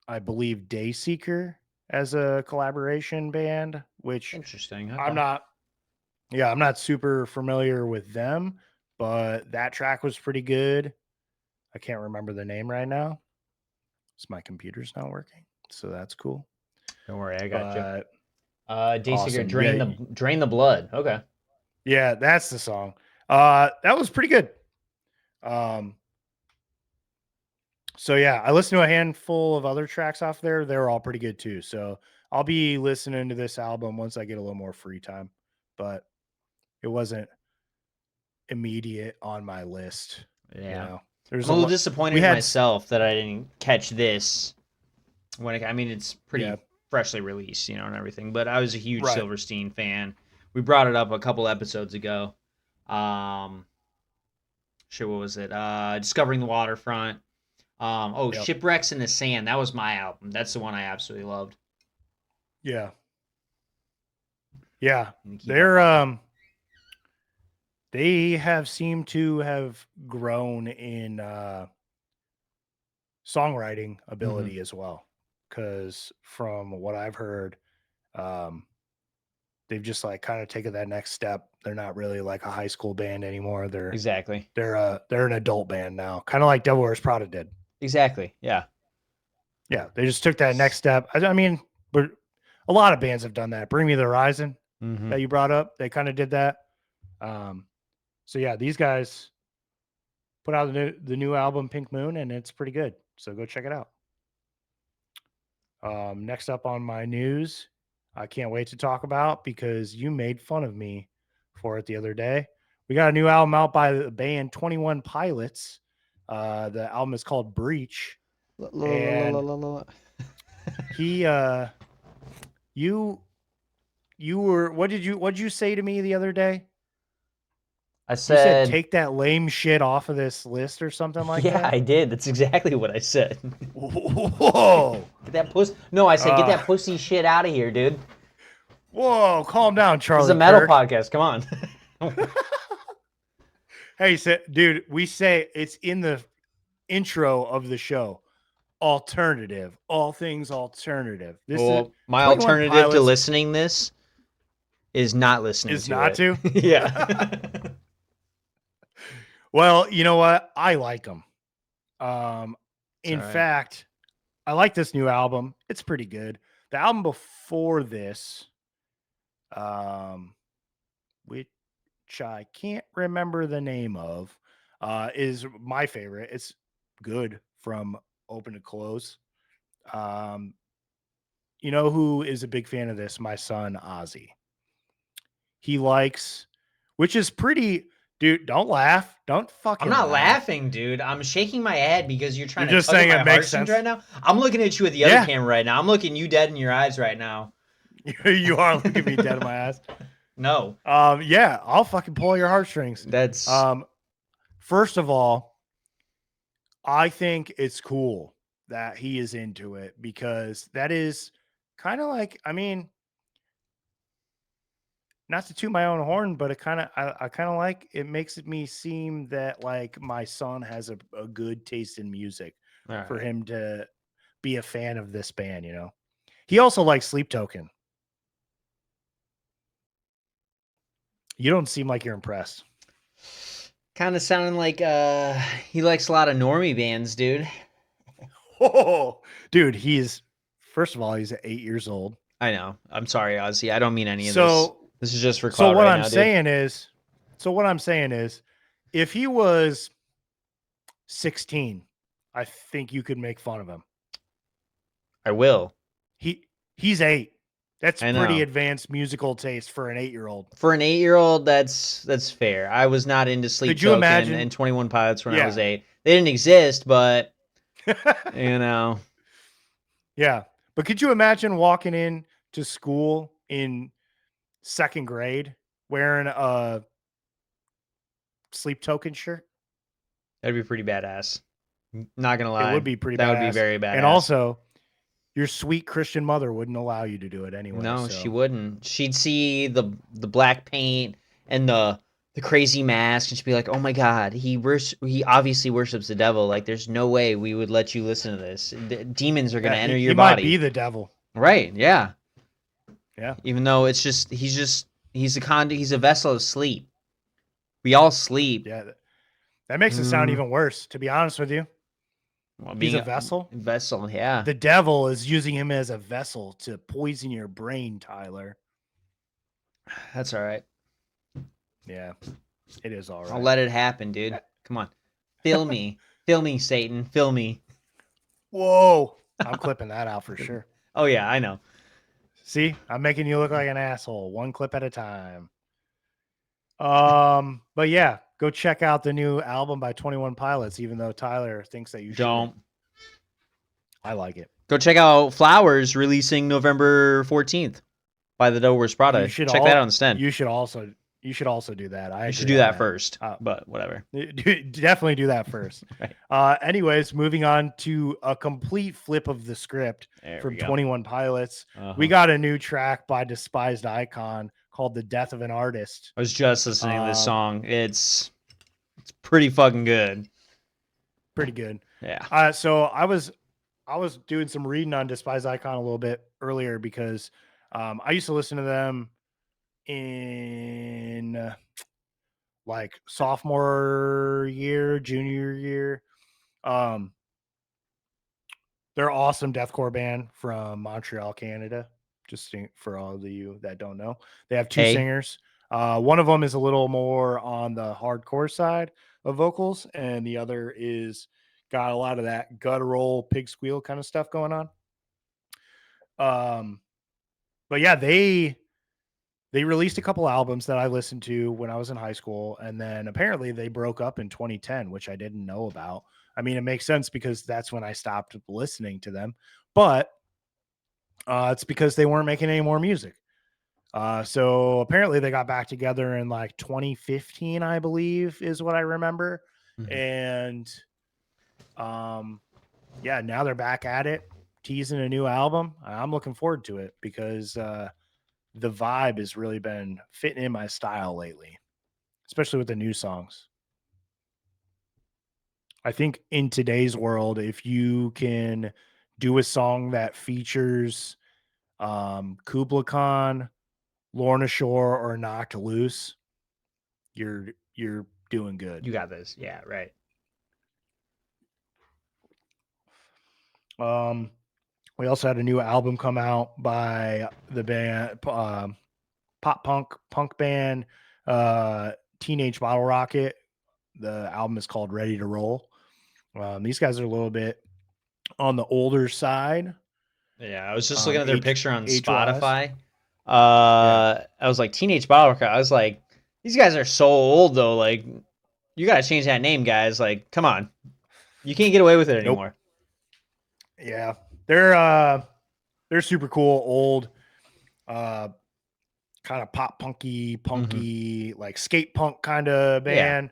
I believe, Dayseeker as a collaboration band, which Interesting. I'm Okay. not, yeah, I'm not super familiar with them, but that track was pretty good. I can't remember the name right now. So my computer's not working. So that's cool. Don't worry, I got you. But Dayseeker, awesome. Yeah. drain the blood. Okay. Yeah, that's the song. That was pretty good. Um, so yeah, I listened to a handful of other tracks off there. They were all pretty good too. So I'll be listening to this album once I get a little more free time. But it wasn't immediate on my list. You Yeah. know, I'm there's a a little lot. disappointed We in had, myself that I didn't catch this I mean, it's yeah, pretty freshly released, and everything. But I was a huge right. Silverstein fan. We brought it up a couple episodes ago. Um, sure, what was it? Discovering the Waterfront. Yep. Shipwrecks in the Sand. That was my album. That's the one I absolutely loved. Yeah. Yeah. And keep up They're, with it. they have seemed to have grown in, songwriting Hmm. ability as well. Because from what I've heard, um, they've just like kind of taken that next step. They're not really like a high school band anymore. Exactly. They're an adult band now, kind of like Devil Wears Prada did. Exactly. Yeah. Yeah, they just took that next step. I mean, but a lot of bands have done that. Bring Me the Horizon Hmm. that you brought up, they kind of did that. Um, so yeah, these guys put out the new album Pink Moon, and it's pretty good. So go check it out. Next up on my news, I can't wait to talk about because you made fun of me for it the other day. We got a new album out by the band 21 Pilots. The album is called Breach. And he you were what did you say to me the other day? I You said said, take that lame shit off of this list or something like yeah, that. I did. That's exactly what I said. Whoa. Get that pussy. No, I said, get Uh, that pussy shit out of here, dude. whoa, calm down, This is a Charlie metal Kirk. podcast. Come on. Hey, dude, we say it's in the intro of the show. Alternative, all things alternative. This is Well, my 21 alternative to Pilots listening this is not listening is to not it. to. Yeah. Well, you know what? I like them. In all right. fact, I like this new album. It's pretty good. The album before this, which I can't remember the name of, is my favorite. It's good from open to close. Um, you know who is a big fan of this? My son Ozzy. He likes, which is pretty. Dude, don't laugh. Don't I'm fucking not laugh. laughing, dude. I'm shaking my head because you're trying You're to just tug at saying my it makes heartstrings sense. right now. I'm looking at you with the other Yeah. camera right now. I'm looking you dead in your eyes right now. You are looking me dead in my ass. No. Yeah, I'll fucking pull your heartstrings. That's First of all, I think it's cool that he is into it because that is kind of like, I mean, not to toot my own horn, but I kind of like it makes me seem that like my son has a good taste in music all for right. him to be a fan of this band, you know. He also likes Sleep Token. You don't seem like you're impressed. Kind of sounding like he likes a lot of normie bands, dude. Oh, dude, first of all, he's 8 years old. I know. I'm sorry, Ozzy. I don't mean any of this. So This is just for so clout what right I'm now, dude. saying is if he was 16, I think you could make fun of him. I will. He's 8. That's I pretty know. advanced musical taste for an 8-year-old. For an 8-year-old, that's fair. I was not into Sleep Could you Token imagine? and 21 Pilots when I was Yeah. 8. They didn't exist, but you know. Yeah. But could you imagine walking in to school in 2nd grade wearing a Sleep Token shirt? That'd be pretty badass. Not gonna It would lie. be pretty That would be badass. very And badass. also, your sweet Christian mother wouldn't allow you to do it anyway. No, she So wouldn't. She'd see the black paint and the crazy mask, and she'd be like, "Oh my God, he obviously worships the devil. Like, there's no way we would let you listen to this. Demons are gonna yeah, enter he your might be body." the devil. Right? Yeah. Yeah. Even though he's a vessel of sleep. We all sleep. Yeah. That makes it sound even worse, to be honest with you. Well, He's being a a vessel. vessel, yeah. The devil is using him as a vessel to poison your brain, Tyler. That's all right. Yeah, it is all I'll right. let it happen, dude. Come on. Fill me. Fill me, Satan. Fill me. Whoa. I'm clipping that out for sure. Oh, yeah, I know. See, I'm making you look like an asshole, one clip at a time. But yeah, go check out the new album by 21 Pilots, even though Tyler thinks that you Don't. shouldn't. I like it. Go check out Flowers releasing November 14th by the Dover's Prada. Check that out instead. You should also do that. I You should agree do on that first, but whatever. Definitely do that first. Right. Anyways, moving on to a complete flip of the script from 21 Pilots. We got a new track by Despised Icon called The Death of an Artist. I was just listening to this song. It's pretty fucking good. Pretty good. Yeah. So I was doing some reading on Despised Icon a little bit earlier because I used to listen to them in like sophomore year, junior year. They're awesome deathcore band from Montreal, Canada. Just for all of you that don't know, they have 2 singers. One of them is a little more on the hardcore side of vocals, and the other is got a lot of that guttural pig squeal kind of stuff going on. But yeah, they They released a couple albums that I listened to when I was in high school, and then apparently they broke up in 2010, which I didn't know about. I mean, it makes sense because that's when I stopped listening to them, but it's because they weren't making any more music. So apparently they got back together in like 2015, I believe, is what I remember. Mhm. And yeah, now they're back at it, teasing a new album. I'm looking forward to it because the vibe has really been fitting in my style lately, especially with the new songs. I think in today's world, if you can do a song that features Kubla Khan, Lorna Shore, or Knocked Loose, you're doing good. You got this. Yeah, right. Um, we also had a new album come out by the band pop punk band Teenage Bottle Rocket. The album is called Ready to Roll. These guys are a little bit on the older side, Yeah, I was just looking at their picture on age wise. Spotify. Yeah, I was like Teenage Bottle. I was like, these guys are so old though. Like, you gotta change that name, guys. Like, come on, you can't get away with it nope. anymore. Yeah, they're super cool, old, uh, kind of pop Hmm. punky, like skate punk kind of Yeah.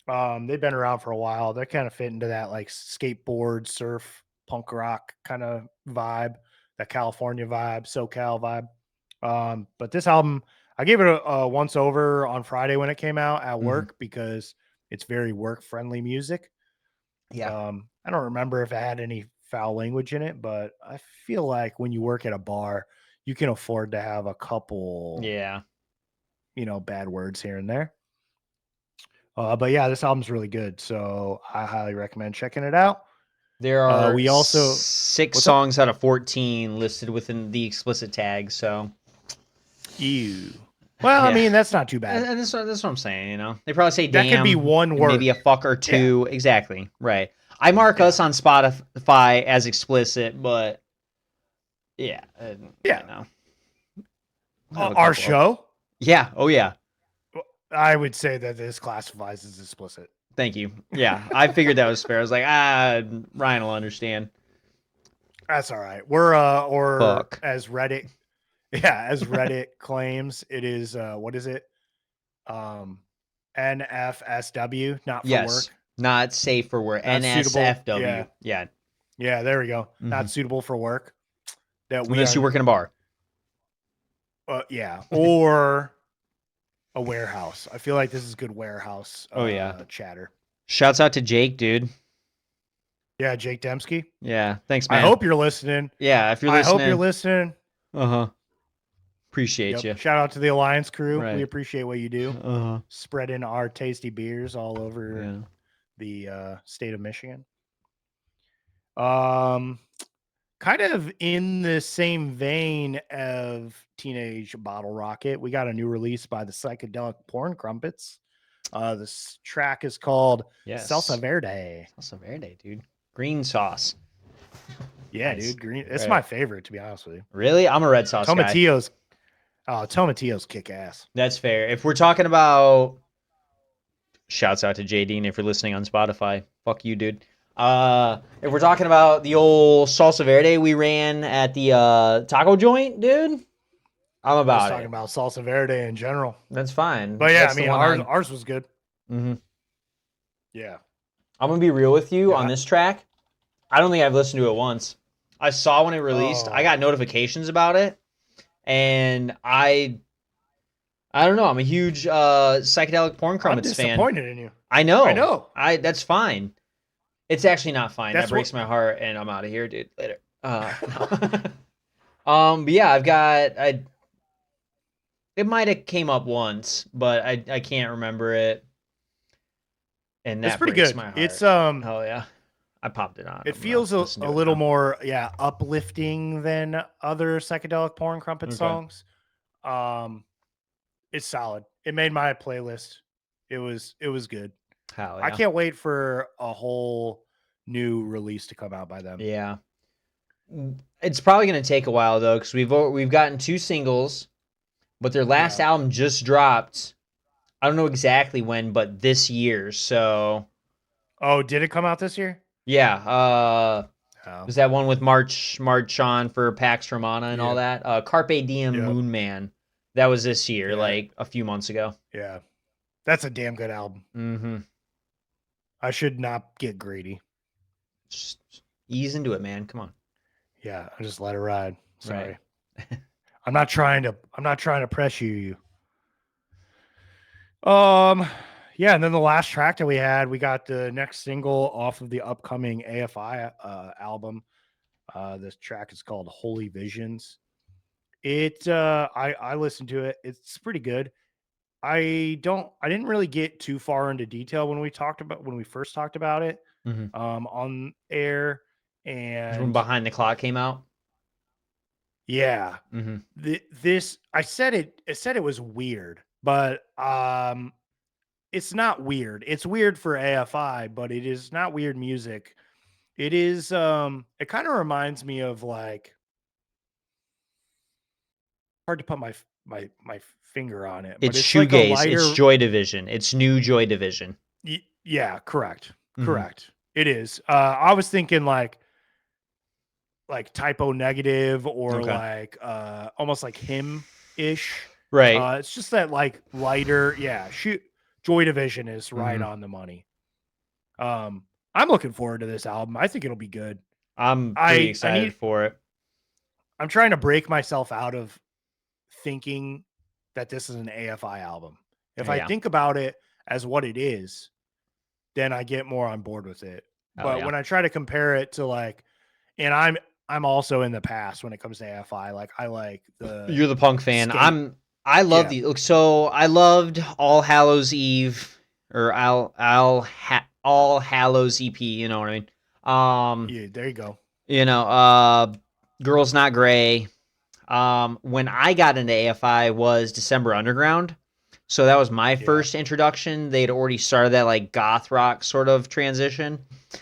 band. They've been around for a while. They kind of fit into that like skateboard, surf, punk rock kind of vibe, that California vibe, SoCal vibe. But this album, I gave it a once over on Friday when it came out at Hmm. work because it's very work friendly music. Yeah. I don't remember if it had any foul language in it, but I feel like when you work at a bar, you can afford to have a couple, Yeah. bad words here and there. But yeah, this album's really good, so I highly recommend checking it out. There are We also, six what's up? songs out of 14 listed within the explicit tag. So, Ew. Well, I yeah. mean that's not too bad. And that's what I'm saying, you know. They probably say That could be damn one and maybe word. a fuck or Yeah, two. Exactly. Right. I mark yeah, us on Spotify as explicit, but yeah, yeah. we'll have a Our couple of. show, Yeah. Oh yeah. I would say that this classifies as explicit. Thank you. Yeah, I figured that was fair. I was like, Ryan will understand. That's all right. Or Fuck. as Reddit, yeah, as Reddit claims, it is what is it? Um, NFSW, not for Yes. work, Not safe for work. not suitable. NSFW. Yeah, Yeah. yeah. There we go. Hmm. Not suitable for work. That we Unless you are. work in a bar. Yeah, or a warehouse. I feel like this is good warehouse Oh yeah. chatter. Shouts out to Jake, dude. Yeah, Jake Dembski. Yeah. Thanks, I man. hope you're listening. Yeah. If you're I hope you're listening, listening. uh huh. Appreciate Yep. you. Shout out to the Alliance crew. We Right. appreciate what you do. Uh huh. Spreading our tasty beers all over Yeah. the state of Michigan. Um, Kind of in the same vein of Teenage Bottle Rocket, we got a new release by the Psychedelic Porn Crumpets. This track is called Salsa Yes. Verde. Salsa verde, dude. Green sauce. Yeah, Nice. dude, green. It's Right. my favorite, to be honest with you. Really? I'm a red sauce guy. Tomatillo's kick ass. That's fair. If we're talking about shouts out to JD if you're listening on Spotify. Fuck you, dude. If we're talking about the old salsa verde we ran at the taco joint, dude, I'm I was about talking it. about salsa verde in general, That's fine. but yeah, I That's the mean one ours I. ours was good. Hmm. Yeah, I'm gonna be real with you on yeah. this track. I don't think I've listened to it once. I saw when it released. I got Oh, notifications about it, and I don't know. I'm a huge psychedelic porn I'm crumpets fan. disappointed in you. I I know. know. That's fine. It's actually not fine. That That's what. breaks my heart, and I'm out of here, dude. Later. But yeah, I've got. I. It might have came up once, but I can't remember it, and It's that pretty breaks good. my It's heart. Oh yeah, I popped it on. it I'm gonna feels listen a to it little now. more uplifting than other psychedelic porn crumpet Okay. songs. Um, it's solid. It made my playlist. It was good. Hell I yeah. can't wait for a whole new release to come out by them. Yeah. It's probably gonna take a while though, because we've gotten two singles. but their last Yeah. album just dropped. I don't know exactly when, but this year. So Oh, did it come out this year? yeah, Oh. was that one with March on for Pax Romana and all Yep. that? Carpe Diem Yep. Moon Man. That was this year, Yeah. like a few months ago. Yeah. That's a damn good album. Mm-hmm. I should not get greedy. Just ease into it, man. Come on. Yeah, I just let it ride. Right. Sorry. I'm not trying to press you. Um yeah, and then the last track that we had, we got the next single off of the upcoming AFI album. This track is called Holy Visions. I listened to it. It's pretty good. I didn't really get too far into detail when we first talked about it Mm-hmm. on air. When And Behind the Clock came out. yeah, Mm-hmm. this I said it was weird, but it's not weird. It's weird for AFI, but it is not weird music. It is it kind of reminds me of like, hard to put my finger on it, but It's it's like a shoegaze. It's lighter. Joy Division. It's new Joy Division. Yeah, correct. Mm-hmm. Correct. It is. I was thinking like typo negative, or Okay. like almost like him ish. Right. It's just that like lighter, yeah, shoot. Joy Division is right Mm-hmm. on the money. Um, I'm looking forward to this album. I think it'll be good. I'm pretty I excited need for it. I'm trying to break myself out of thinking that this is an AFI album. If I Yeah. think about it as what it is, then I get more on board with it. Oh But yeah. when I try to compare it to like, and I'm also in the past when it comes to AFI. Like I like the You're the punk fan. skate. I love Yeah, the look. So I loved All Hallows Eve or All Hallows EP. You know what I mean? Um, yeah. There you go. you know, Girls Not Gray. When I got into AFI was December Underground. So that was my Yeah, first introduction. They'd already started that like goth rock sort of transition. yeah.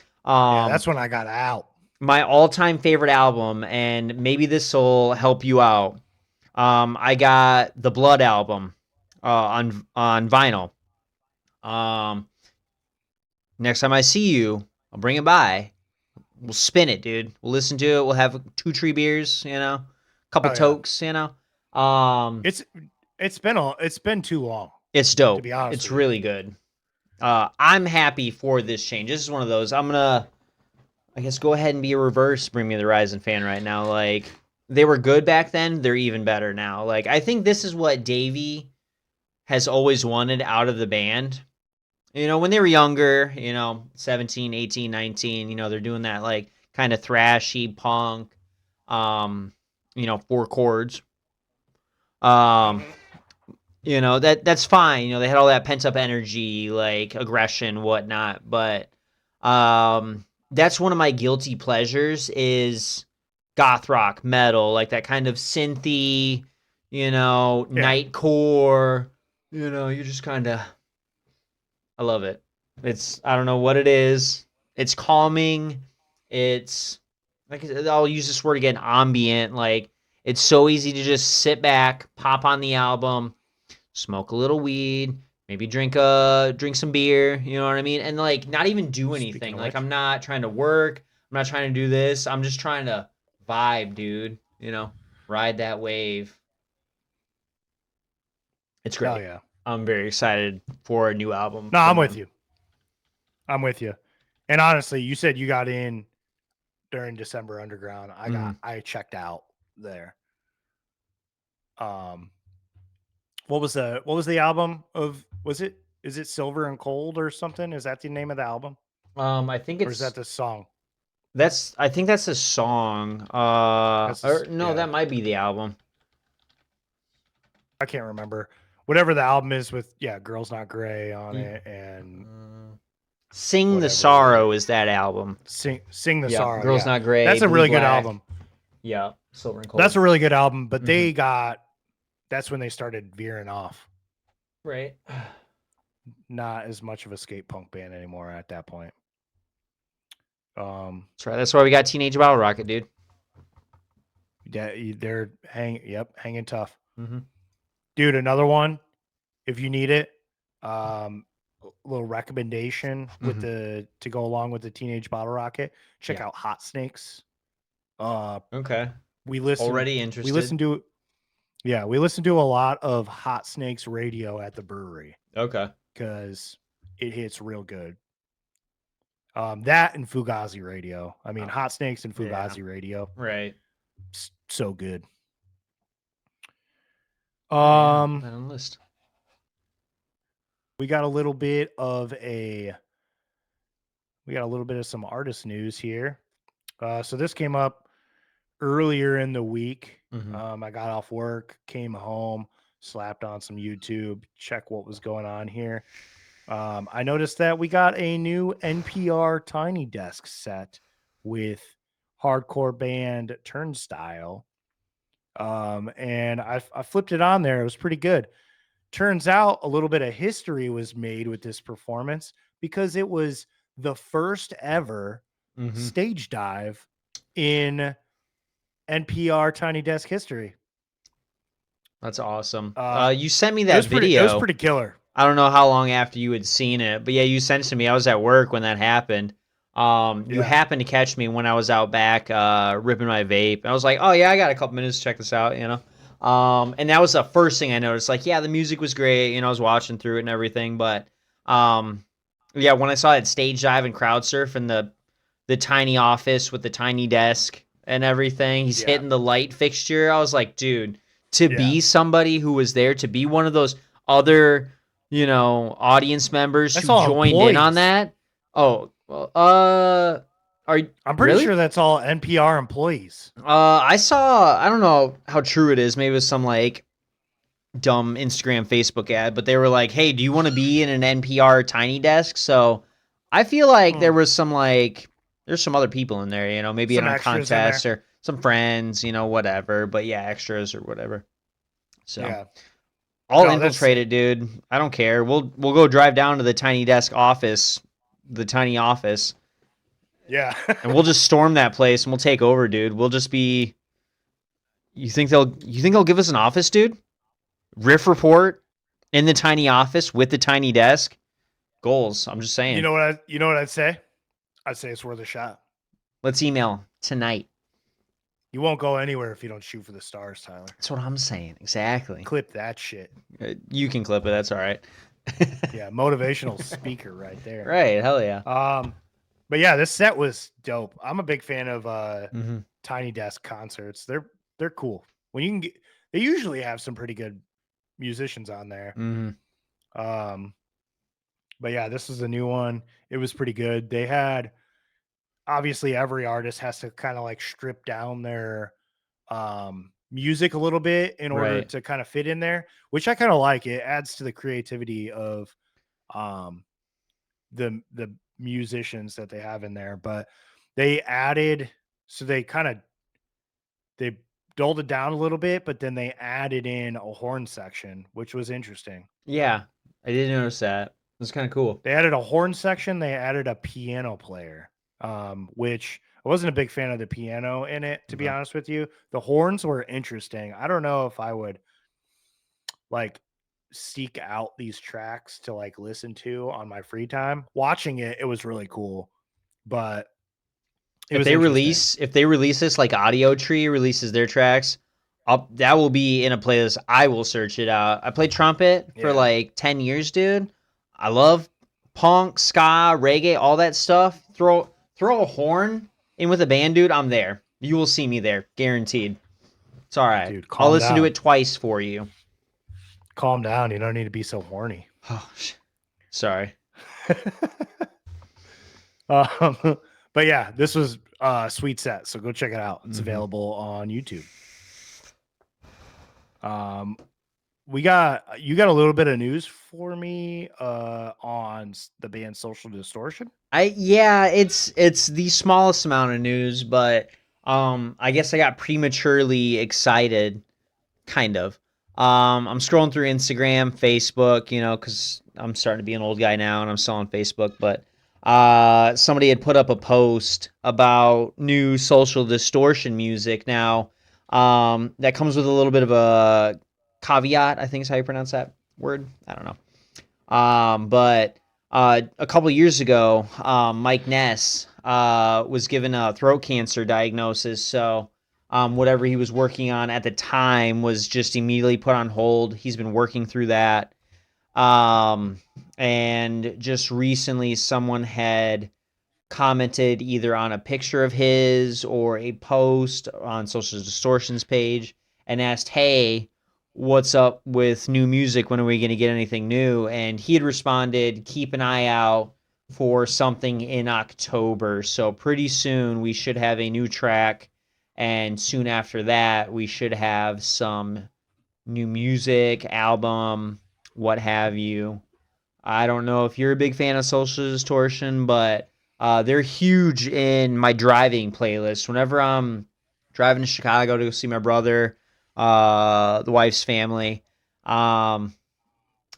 Um, That's when I got out. my all-time favorite album, and maybe this will help you out. I got the Blood album on vinyl. Um, next time I see you, I'll bring it by. We'll spin it, dude. We'll listen to it. We'll have 2 tree beers, a couple Oh yeah. tokes, Um, It's it's been too long, it's to dope. be honest It's with you. really good. I'm happy for this change. This is one of those. I'm gonna, I guess, go ahead and be a reverse Bring Me the Horizon fan right now. Like they were good back then. They're even better now. Like I think this is what Davey has always wanted out of the band. When they were younger, 17, 18, 19, they're doing that like kind of thrashy punk, um, 4 chords. Um, Mhm. that's fine. They had all that pent up energy, like aggression, whatnot. But that's one of my guilty pleasures is goth rock metal, like that kind of synthy, Yeah. nightcore. You're just kind of, I love it. I don't know what it is. It's calming. It's like I'll use this word again, ambient. Like it's so easy to just sit back, pop on the album, smoke a little weed, maybe drink some beer, you know what I mean? And like not even do Speaking anything. of Like which, I'm not trying to work. I'm not trying to do this. I'm just trying to vibe, dude, ride that wave. It's hell great. yeah. I'm very excited for a new album No, I'm from with them. you. I'm with you. And honestly, you said you got in during December Underground. Mhm. I checked out there. Um, what was the album of? Was it is it Silver and Cold or something? Is that the name of the album, I think or is that it's the song? I think that's a song. Or no, Yeah. that might be the album. I can't remember. Whatever the album is with, yeah, Girls Not Gray on Yeah. it, and Sing the whatever Sorrow is that album. Sing the Yep. Sorrow. Girls Yeah, Not Gray, that's a Blue really good Black. album. Yep. Silver and That's Cold. a really good album. But Hmm. that's when they started veering off. Right. Not as much of a skate punk band anymore at that point. That's right. That's why we got Teenage Bottle Rocket, dude. They're hanging tough. Hmm. Dude, another one, if you need it, a little recommendation with Mhm. the to go along with the Teenage Bottle Rocket. Check Yeah. out Hot Snakes. Uh, Okay. we listen Already we interested. listen to yeah, we listen to a lot of Hot Snakes radio at the brewery Okay. because it hits real good. That and Fugazi radio. I mean, Oh, Hot Snakes and yeah. Fugazi radio, Right. so good. Oh yeah. I'll put Um, that on the list. we got a little bit of some artist news here. So this came up earlier in the week. Mhm. I got off work, came home, slapped on some YouTube, check what was going on here. I noticed that we got a new NPR Tiny Desk set with hardcore band Turnstile. And I flipped it on there. It was pretty good. Turns out a little bit of history was made with this performance because it was the first ever Mhm. stage dive in NPR Tiny Desk history. That's awesome. Uh, You sent me it that was video. pretty killer. I don't know how long after you had seen it, but yeah, you sent it to me. I was at work when that happened. You Yeah. happened to catch me when I was out back ripping my vape. And I was like, oh yeah, I got a couple minutes to check this out, you know. And that was the first thing I noticed. Like, yeah, the music was great. You know, I was watching through it and everything, but um, yeah, when I saw that stage dive and crowd surf and the tiny office with the tiny desk and everything, he's Yeah. hitting the light fixture. I was like, dude, to Yeah. be somebody who was there, to be one of those other, you know, audience members That's who all joined in on employees. that. Oh, well, are you I'm pretty really? sure that's all NPR employees. I saw, I don't know how true it is. Maybe it was some like dumb Instagram, Facebook ad, but they were like, "Hey, do you want to be in an NPR tiny desk?" So I feel like there Hmm. was some like there's some other people in there, you know, maybe in Some on extras in contest there. or some friends, you know, whatever. But yeah, extras or whatever. So Yeah. I'll No, that's infiltrate sick. it, dude. I don't care. We'll go drive down to the tiny desk office, the tiny office, Yeah. and we'll just storm that place and we'll take over, dude. We'll just be. You think they'll give us an office, dude? Riff report in the tiny office with the tiny desk. Goals. I'm just saying. You know what I'd say? I'd say it's worth a shot. Let's email tonight. You won't go anywhere if you don't shoot for the stars, Tyler. That's what I'm saying. Exactly. Clip that shit. You can clip it. That's all right. Yeah, motivational speaker right there. Right. Hell yeah. But yeah, this set was dope. I'm a big fan of Mm-hmm. Tiny Desk concerts. They're cool. When you can get, they usually have some pretty good musicians on there. Mm-hmm. Um, but yeah, this was a new one. It was pretty good. They had obviously every artist has to kind of like strip down their music a little bit in order Right. to kind of fit in there, which I kind of like. It adds to the creativity of um the musicians that they have in there. But they added, so they dulled it down a little bit, but then they added in a horn section, which was interesting. Yeah. I did notice that. It's kind of cool. They added a horn section, they added a piano player, which I wasn't a big fan of the piano in it, to be Okay. honest with you. The horns were interesting. I don't know if I would like seek out these tracks to like listen to on my free time. Watching it, it was really cool, but it If was they interesting. release if they release this like Audio Tree releases their tracks, that will be in a playlist. I will search it out. I played trumpet for Yeah. like 10 years, dude. I love punk, ska, reggae, all that stuff. Throw a horn in with a band, dude. I'm there. You will see me there, guaranteed. It's all right. Dude, I'll calm listen to down. it twice for you. Calm down. You don't need to be so horny. Oh, sorry. um, but yeah, this was a sweet set. So go check it out. It's Mm-hmm. available on YouTube. Um, you got a little bit of news for me on the band Social Distortion. Yeah, it's the smallest amount of news, but I guess I got prematurely excited, kind of. I'm scrolling through Instagram, Facebook, you know, because I'm starting to be an old guy now and I'm still on Facebook, but somebody had put up a post about new Social Distortion music now. That comes with a little bit of a Caveat, I think is how you pronounce that word. I don't know. But a couple years ago, Mike Ness was given a throat cancer diagnosis. So whatever he was working on at the time was just immediately put on hold. He's been working through that. Um, and just recently, someone had commented either on a picture of his or a post on Social Distortion's page and asked, "Hey, what's up with new music? When are we going to get anything new?" And he had responded, "Keep an eye out for something in October." So pretty soon we should have a new track, and soon after that we should have some new music, album, what have you. I don't know if you're a big fan of Social Distortion, but they're huge in my driving playlist. Whenever I'm driving to Chicago to go see my brother, the wife's family, um,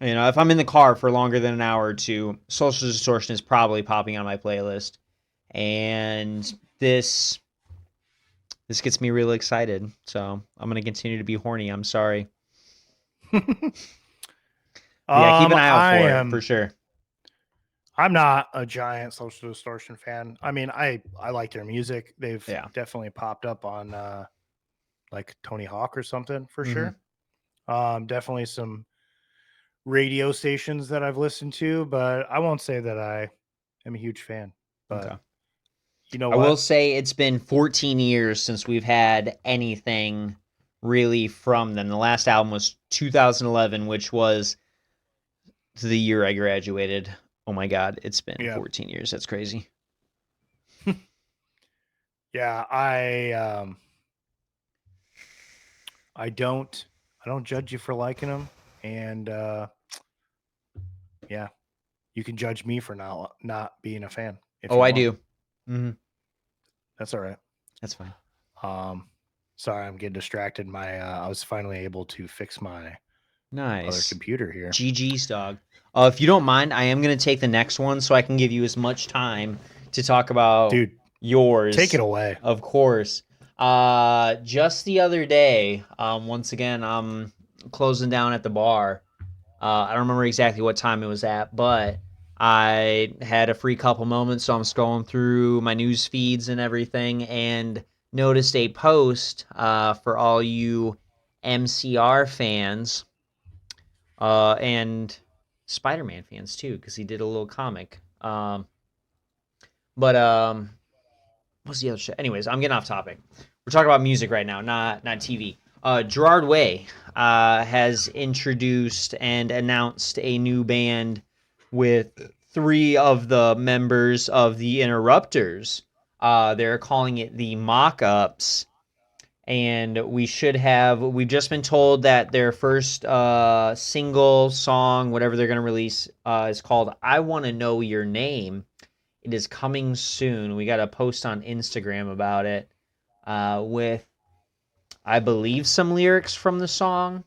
if I'm in the car for longer than an hour or two, Social Distortion is probably popping on my playlist, and this gets me really excited. So I'm gonna continue to be horny. I'm sorry, but yeah, keep an eye out I for it for am. sure. I'm not a giant Social Distortion fan. I mean, I like their music. They've Yeah. definitely popped up on like Tony Hawk or something for Hmm. sure. Definitely some radio stations that I've listened to, but I won't say that I am a huge fan. But Okay. you know I will what? say it's been 14 years since we've had anything really from them. The last album was 2011, which was the year I graduated. Oh my God, it's been Yeah, 14 years. That's crazy. yeah. I don't judge you for liking them, and yeah, you can judge me for not being a fan if Oh, you I want. do. Hmm. That's all right. That's fine. Um, sorry, I'm getting distracted. I was finally able to fix my other Nice. computer here. GG's, dog. If you don't mind, I am going to take the next one so I can give you as much time to talk about Dude, take it yours, away. of course. Just the other day, once again, I'm closing down at the bar. I don't remember exactly what time it was at, but I had a free couple moments, so I'm scrolling through my news feeds and everything, and noticed a post for all you MCR fans and Spider-Man fans too, because he did a little comic. But what's the other shit? Anyways, I'm getting off topic. We're talking about music right now, not TV. Gerard Way has introduced and announced a new band with three of the members of the Interrupters. They're calling it the Mock-Ups, and we've just been told that their first single song, whatever they're going to release, is called I Want to Know Your Name. It is coming soon. We got a post on Instagram about it with, I believe, some lyrics from the song.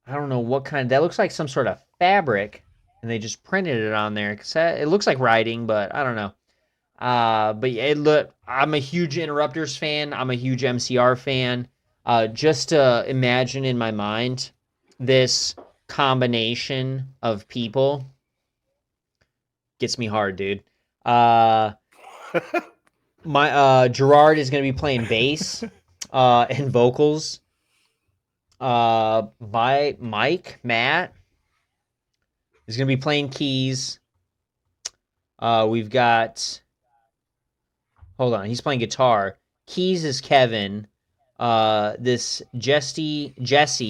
I don't know what kind. That looks like some sort of fabric, and they just printed it on there. It looks like writing, but I don't know. But yeah, look, I'm a huge Interrupters fan. I'm a huge MCR fan. Just to imagine in my mind this combination of people gets me hard, dude. Uh, my Gerard is gonna be playing bass, and vocals. My Mike Matt is gonna be playing keys. We've got Hold on, he's playing guitar. Keys is Kevin. This Jesse,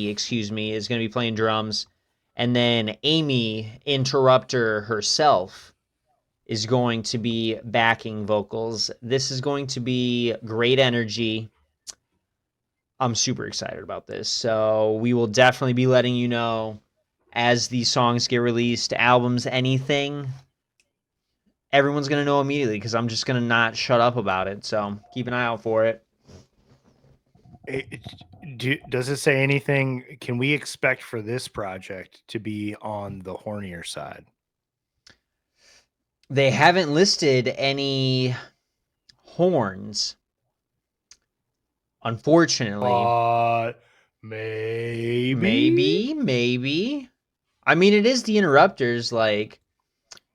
excuse me, is going to be playing drums, and then Amy Interrupter herself is going to be backing vocals. This is going to be great energy. I'm super excited about this. So we will definitely be letting you know as these songs get released, albums, anything. Everyone's gonna know immediately because I'm just gonna not shut up about it. So keep an eye out for it. Does it say anything? Can we expect for this project to be on the hornier side? They haven't listed any horns, unfortunately. But Maybe Maybe. I mean, it is the Interrupters. Like,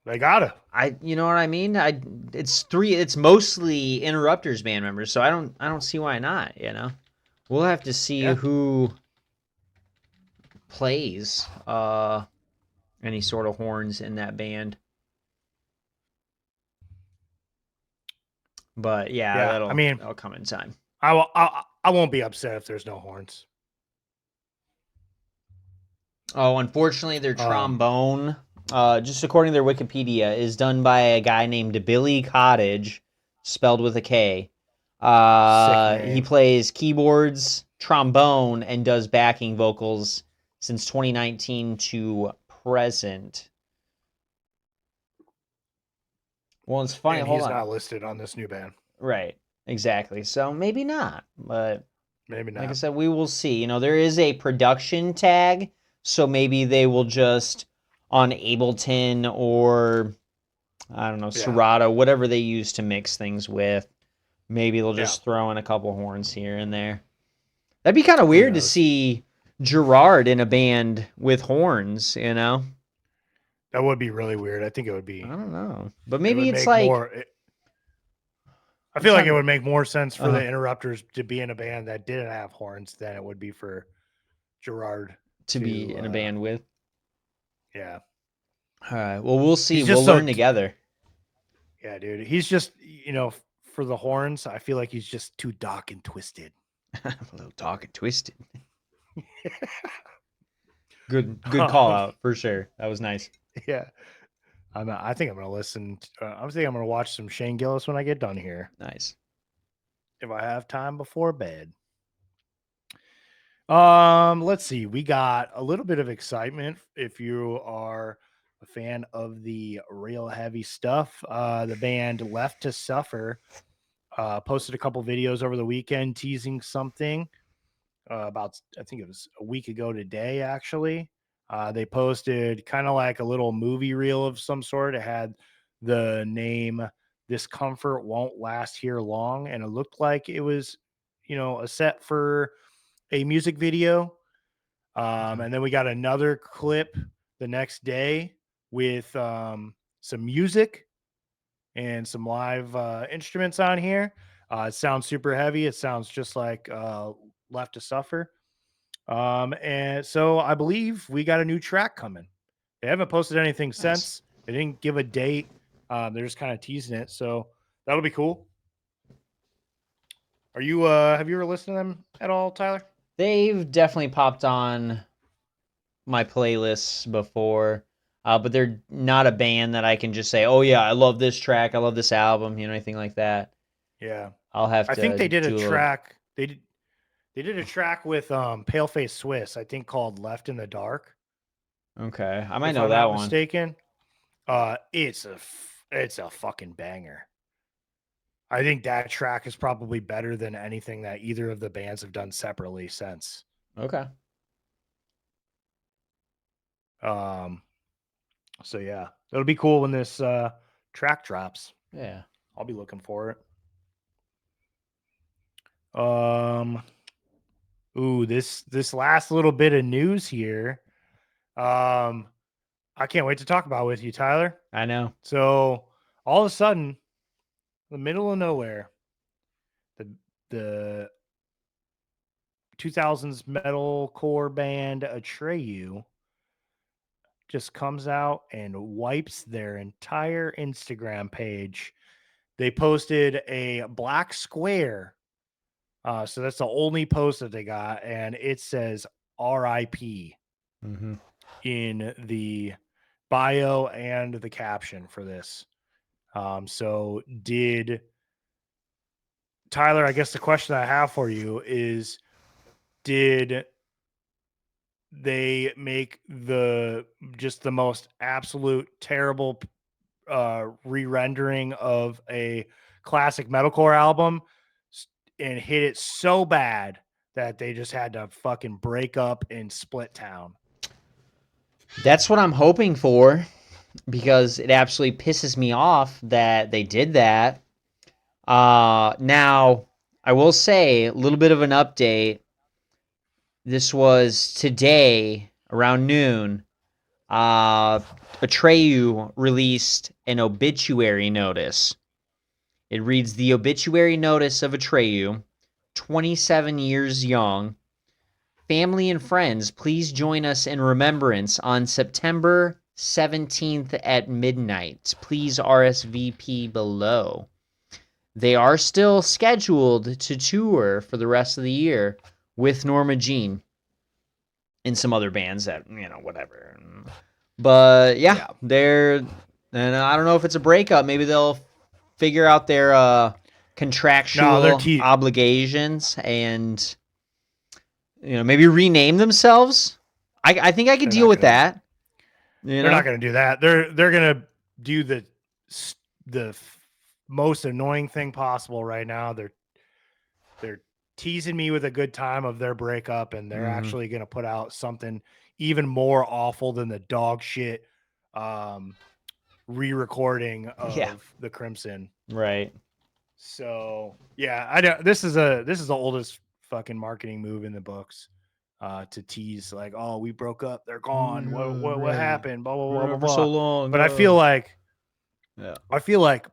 they gotta. you know what I mean? It's mostly Interrupters band members, so I don't see why not. You know, we'll have to see Yeah, who plays any sort of horns in that band. But yeah, yeah. I mean, that'll come in time. I won't be upset if there's no horns. Oh, unfortunately, their Um, trombone, just according to their Wikipedia, is done by a guy named Billy Cottage, spelled with a K. Sick He name. plays keyboards, trombone, and does backing vocals since 2019 to present. Well, it's funny. And Hold he's on. not listed on this new band. Right. Exactly. So maybe not. But Maybe like I not. said, we will see. You know, there is a production tag, so maybe they will just on Ableton or I don't know, Yeah, Serato, whatever they use to mix things with. Maybe they'll yeah. just throw in a couple horns here and there. That'd be kind of Who weird to knows? see Gerard in a band with horns, you know? That would be really weird. I think it would I be. don't know. But It maybe would it's make like more. I I'm feel like it trying would make more sense for the uh, Interrupters to be in a band that didn't have horns than it would be for Gerard to be to. in a band with. Yeah, All right. Well, we'll see. he's We'll just so. learn together. Yeah, dude. He's just for the horns. I feel like he's just too dark and twisted. A little dark and twisted. Good call um, out for sure. That was nice. yeah, I think I'm gonna listen. I think I'm gonna watch some Shane Gillis when I get done here, Nice. if I have time before bed. Let's see. We got a little bit of excitement if you are a fan of the real heavy stuff. The band Left to Suffer posted a couple videos over the weekend teasing something about, I think it was a week ago today, actually. They posted kind of like a little movie reel of some sort. It had the name This Comfort Won't Last Here Long, and it looked like it was, a set for a music video. Okay. And then we got another clip the next day with some music and some live instruments on here. It sounds super heavy. It sounds just like Left to Suffer. And so I believe we got a new track coming. They haven't posted anything Nice. since. They didn't give a date. They're just kind of teasing it. So that'll be cool. Are you have you ever listened to them at all, Tyler? They've definitely popped on my playlists before, but they're not a band that I can just say, "Oh yeah, I love this track, I love this album," anything like that. Yeah. I'll have I think to they did a do a little. track. They did a track with Paleface Swiss, I think called Left in the Dark, Okay, I might if know I'm that not one. mistaken. It's a fucking banger. I think that track is probably better than anything that either of the bands have done separately since. Okay, Um, so yeah, it'll be cool when this track drops. yeah, I'll be looking for it. This last little bit of news here. Um, I can't wait to talk about with you, Tyler. I know. So all of a sudden, in the middle of nowhere, the the 2000s metalcore band Atreyu just comes out and wipes their entire Instagram page. They posted a black square. So that's the only post that they got, and it says RIP Hmm. in the bio and the caption for this. So did Tyler, I guess the question I have for you is, did they make the most absolute terrible re-rendering of a classic metalcore album and hit it so bad that they just had to fucking break up and split town? That's what I'm hoping for because it absolutely pisses me off that they did that. Now I will say a little bit of an update. This was today around noon. Atreyu released an obituary notice. It reads, the obituary notice of Atreyu, 27 years young. Family and friends, please join us in remembrance on September 17th at midnight. Please RSVP below. They are still scheduled to tour for the rest of the year with Norma Jean and some other bands that, whatever. But yeah, Yeah. and I don't know if it's a breakup. Maybe they'll figure out their No, they're contractual obligations and maybe rename themselves. I think I could they're deal not with gonna that. they're not gonna do that. They're gonna do the most annoying thing possible right now. They're teasing me with a good time of their breakup, and they're Mhm. actually gonna put out something even more awful than the dog shit re-recording Yeah. of the Crimson. Right. So yeah, I don't. This is the oldest fucking marketing move in the books. To tease like, oh, we broke up, they're gone. What Right. happened? Blah blah blah blah For so blah. long. But Yeah. I feel like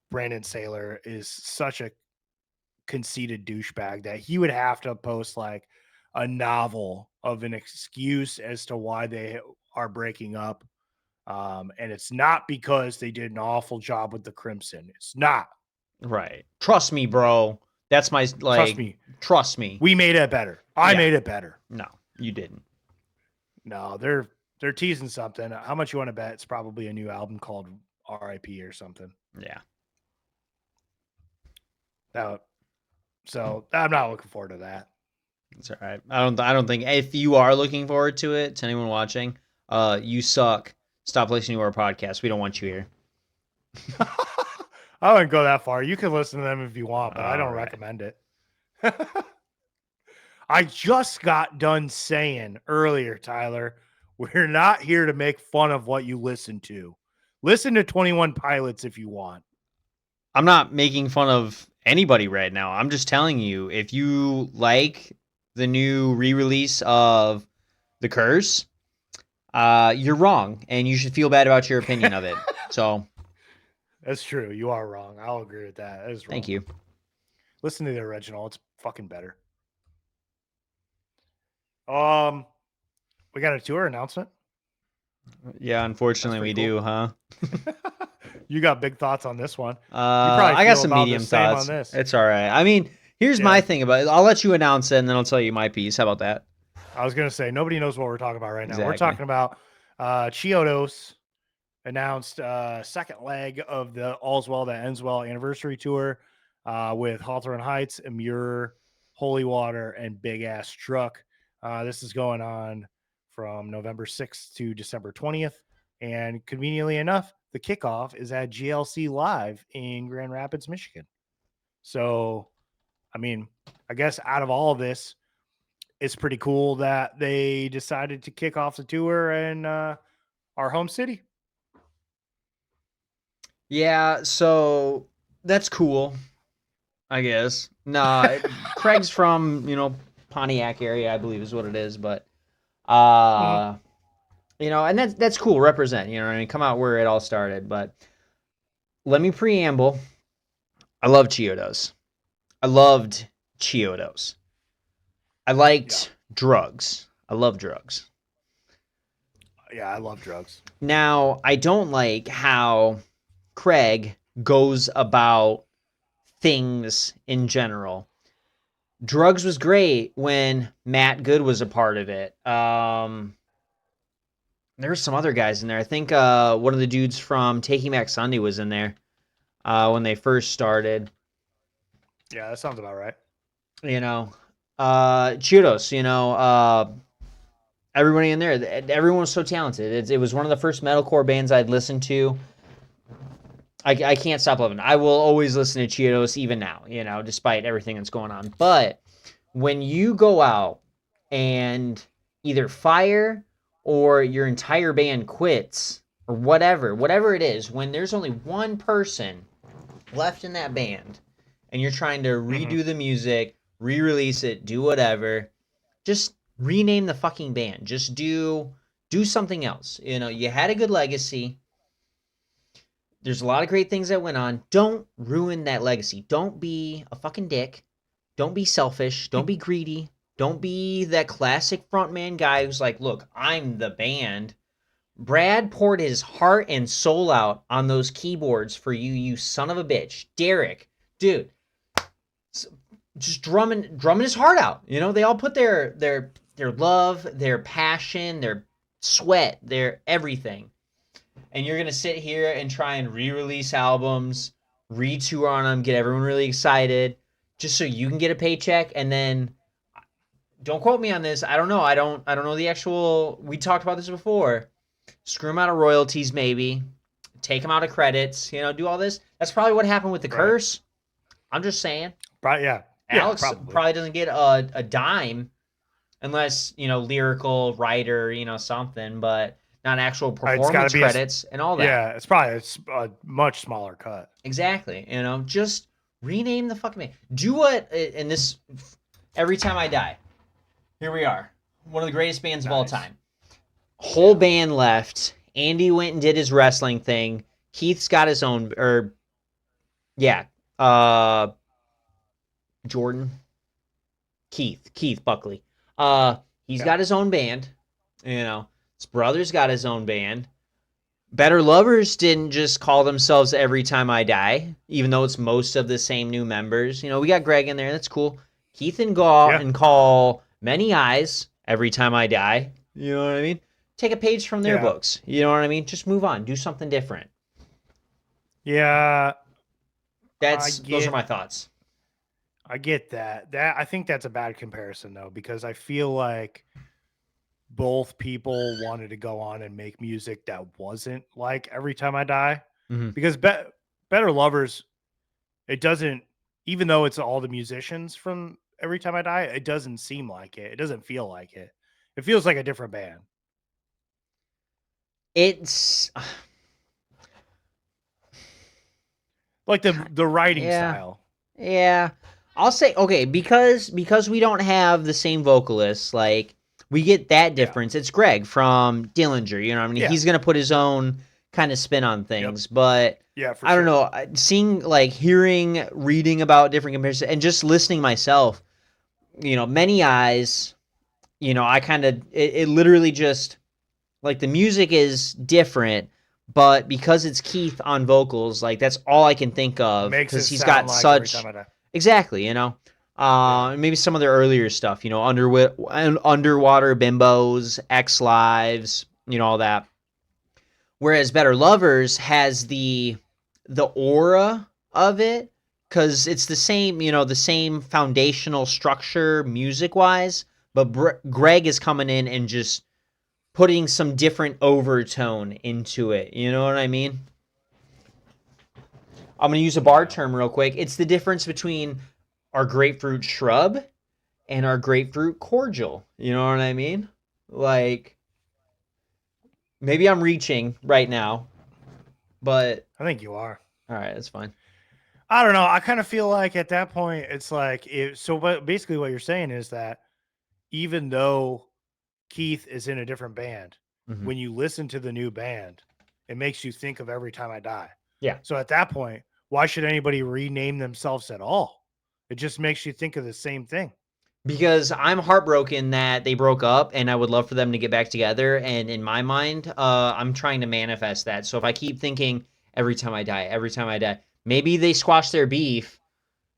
Brandon Saylor is such a conceited douchebag that he would have to post like a novel of an excuse as to why they are breaking up. And it's not because they did an awful job with the Crimson. It's not. Right. Trust me, bro. That's my Trust like. me, Trust me. we made it better. I Yeah. made it better. No, you didn't. No, they're teasing something. How much you want to bet? It's probably a new album called R.I.P. or something. Yeah. Now, so I'm not looking forward to that. It's all right. I don't think if you are looking forward to it, to anyone watching, you suck. Stop listening to our podcast. We don't want you here. I wouldn't go that far. You can listen to them if you want, but I All don't right. recommend it. I just got done saying earlier, Tyler, we're not here to make fun of what you listen to. Listen to 21 Pilots if you want. I'm not making fun of anybody right now. I'm just telling you, if you like the new re-release of The Curse, you're wrong, and you should feel bad about your opinion of it. So, That's true. You are wrong. I'll agree with that. That is wrong. thank you. Listen to the original. It's fucking better. Um, we got a tour announcement. Yeah, That's unfortunately, we pretty do, cool. huh? You got big thoughts on this one. You probably I got feel some about the medium same on thoughts. this. It's all right. I mean, here's my Yeah. thing about it. I'll let you announce it, and then I'll tell you my piece. How about that? I was gonna say nobody knows what we're talking about right now. We're Exactly. talking about Chiodos announced second leg of the All's Well That Ends Well anniversary tour with Hawthorne Heights, Amur, Holy Water, and Big Ass Truck. This is going on from November 6th to December 20th. And conveniently enough, the kickoff is at GLC Live in Grand Rapids, Michigan. So, I mean, I guess out of all of this, it's pretty cool that they decided to kick off the tour in our home city. Yeah, so that's cool, I guess. Nah, Craig's from, Pontiac area, I believe is what it is, but Mhm. uh and that's cool, represent, what I mean, come out where it all started, but let me preamble. I love Chiodos. I loved Chiodos. I Yeah. liked drugs. I love drugs. Yeah, I love drugs. Now, I don't like how Craig goes about things in general. Drugs was great when Matt Good was a part of it. There were some other guys in there. I think one of the dudes from Taking Back Sunday was in there when they first started. Yeah, that sounds about right. Chudos, everybody in there, everyone was so talented. It was one of the first metalcore bands I'd listened to. I can't stop loving it. I will always listen to Cheetos even now, despite everything that's going on. But when you go out and either fire or your entire band quits or whatever it is, when there's only one person left in that band and you're trying to Mm-hmm. redo the music, re-release it, do whatever, just rename the fucking band. Just do something else. You know, you had a good legacy. There's a lot of great things that went on. Don't ruin that legacy. Don't be a fucking dick. Don't be selfish. Don't be greedy. Don't be that classic frontman guy who's like, look, I'm the band. Brad poured his heart and soul out on those keyboards for you, you son of a bitch. Derek, dude, just drumming his heart out. You know, they all put their love, their passion, their sweat, their everything. And you're gonna sit here and try and re-release albums, retour on them, get everyone really excited, just so you can get a paycheck, and then don't quote me on this. I don't know. I don't know the actual. We talked about this before. Screw them out of royalties, maybe. Take them out of credits. You know, do all this. That's probably what happened with the Right. curse. I'm just saying. Right. Yeah. Alex Probably. probably doesn't get a dime unless, you know, lyrical writer, you know, something, but not actual It's got to performance be credits and all that. Yeah, it's probably a much smaller cut. Exactly. You know, just rename the fucking name. Do what, and this, every time I die, here we are. One of the greatest bands of all time. Whole band left. Andy went and did his wrestling thing. Keith's got his own, or, yeah, Jordan. Keith Buckley. He's got his own band. You know, his brother's got his own band. Better Lovers didn't just call themselves Every Time I Die, even though it's most of the same new members. You know, we got Greg in there. That's cool. Keith and go out and call Many Eyes Every Time I Die. You know what I mean? Take a page from their books. You know what I mean? Just move on. Do something different. Yeah. Those are my thoughts. I get that. I think that's a bad comparison though, because I feel like both people wanted to go on and make music that wasn't like Every Time I Die. Mm-hmm. Because Better Lovers, it doesn't, even though it's all the musicians from Every Time I Die, it doesn't seem like it. It doesn't feel like it. It feels like a different band. It's like the writing style. Yeah. I'll say okay, because we don't have the same vocalists, like we get that difference. It's Greg from Dillinger, you know what I mean? He's going to put his own kind of spin on things, but I don't know, seeing like hearing, reading about different comparisons and just listening myself, you know, Many Eyes, you know, I kind of it literally just like the music is different, but because it's Keith on vocals, like that's all I can think of because he's got like such exactly, you know. Maybe some of their earlier stuff, you know, Underwater Bimbos, X Lives, you know, all that. Whereas Better Lovers has the aura of it because it's the same, you know, the same foundational structure music wise, but Greg is coming in and just putting some different overtone into it. You know what I mean? I'm going to use a bar term real quick. It's the difference between our grapefruit shrub and our grapefruit cordial. You know what I mean? Like, maybe I'm reaching right now, but I think you are. All right, that's fine. I don't know. I kind of feel like at that point, it's like, but basically what you're saying is that even though Keith is in a different band, when you listen to the new band, it makes you think of Every Time I Die. Yeah. So at that point, why should anybody rename themselves at all? It just makes you think of the same thing. Because I'm heartbroken that they broke up and I would love for them to get back together. And in my mind, I'm trying to manifest that. So if I keep thinking Every Time I Die, maybe they squash their beef.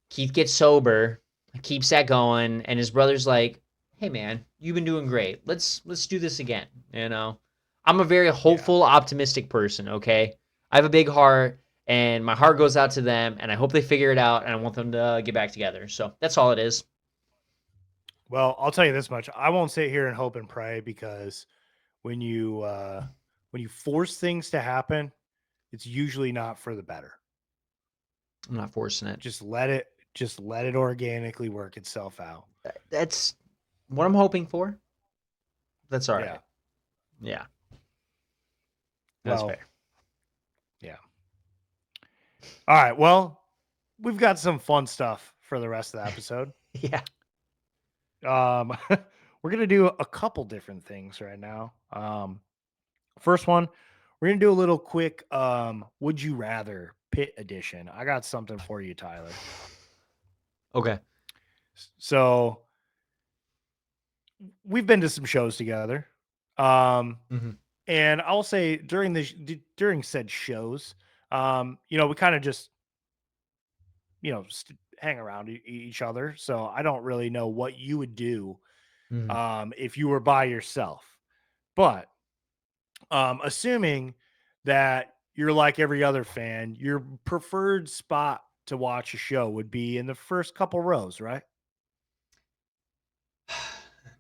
Keith gets sober, keeps that going, and his brother's like, "Hey man, you've been doing great. Let's do this again." You know, I'm a very hopeful, optimistic person. Okay, I have a big heart, and my heart goes out to them, and I hope they figure it out, and I want them to get back together. So that's all it is. Well, I'll tell you this much: I won't sit here and hope and pray because when you force things to happen, it's usually not for the better. I'm not forcing it. Just let it organically work itself out. That's what I'm hoping for. That's all right. Yeah. That's fair. Yeah. All right. Well, we've got some fun stuff for the rest of the episode. Yeah. we're gonna do a couple different things right now. First one, we're gonna do a little quick would you rather pit edition. I got something for you, Tyler. Okay. So we've been to some shows together. Um, Mhm. and I'll say during said shows, we kind of just hang around each other. So I don't really know what you would do Mhm. if you were by yourself. But assuming that you're like every other fan, your preferred spot to watch a show would be in the first couple rows, right?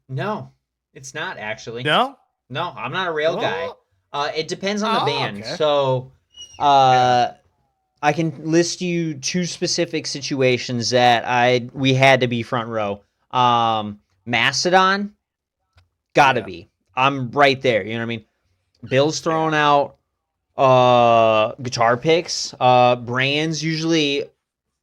No, it's not actually. No? No, I'm not a rail guy. Oh, It depends on the oh band. okay. So, Yeah. uh, I can list you two specific situations that we had to be front row. Mastodon, gotta Yeah. be. I'm right there. You know what I mean? Bill's throwing Yeah. out guitar picks. Brand's usually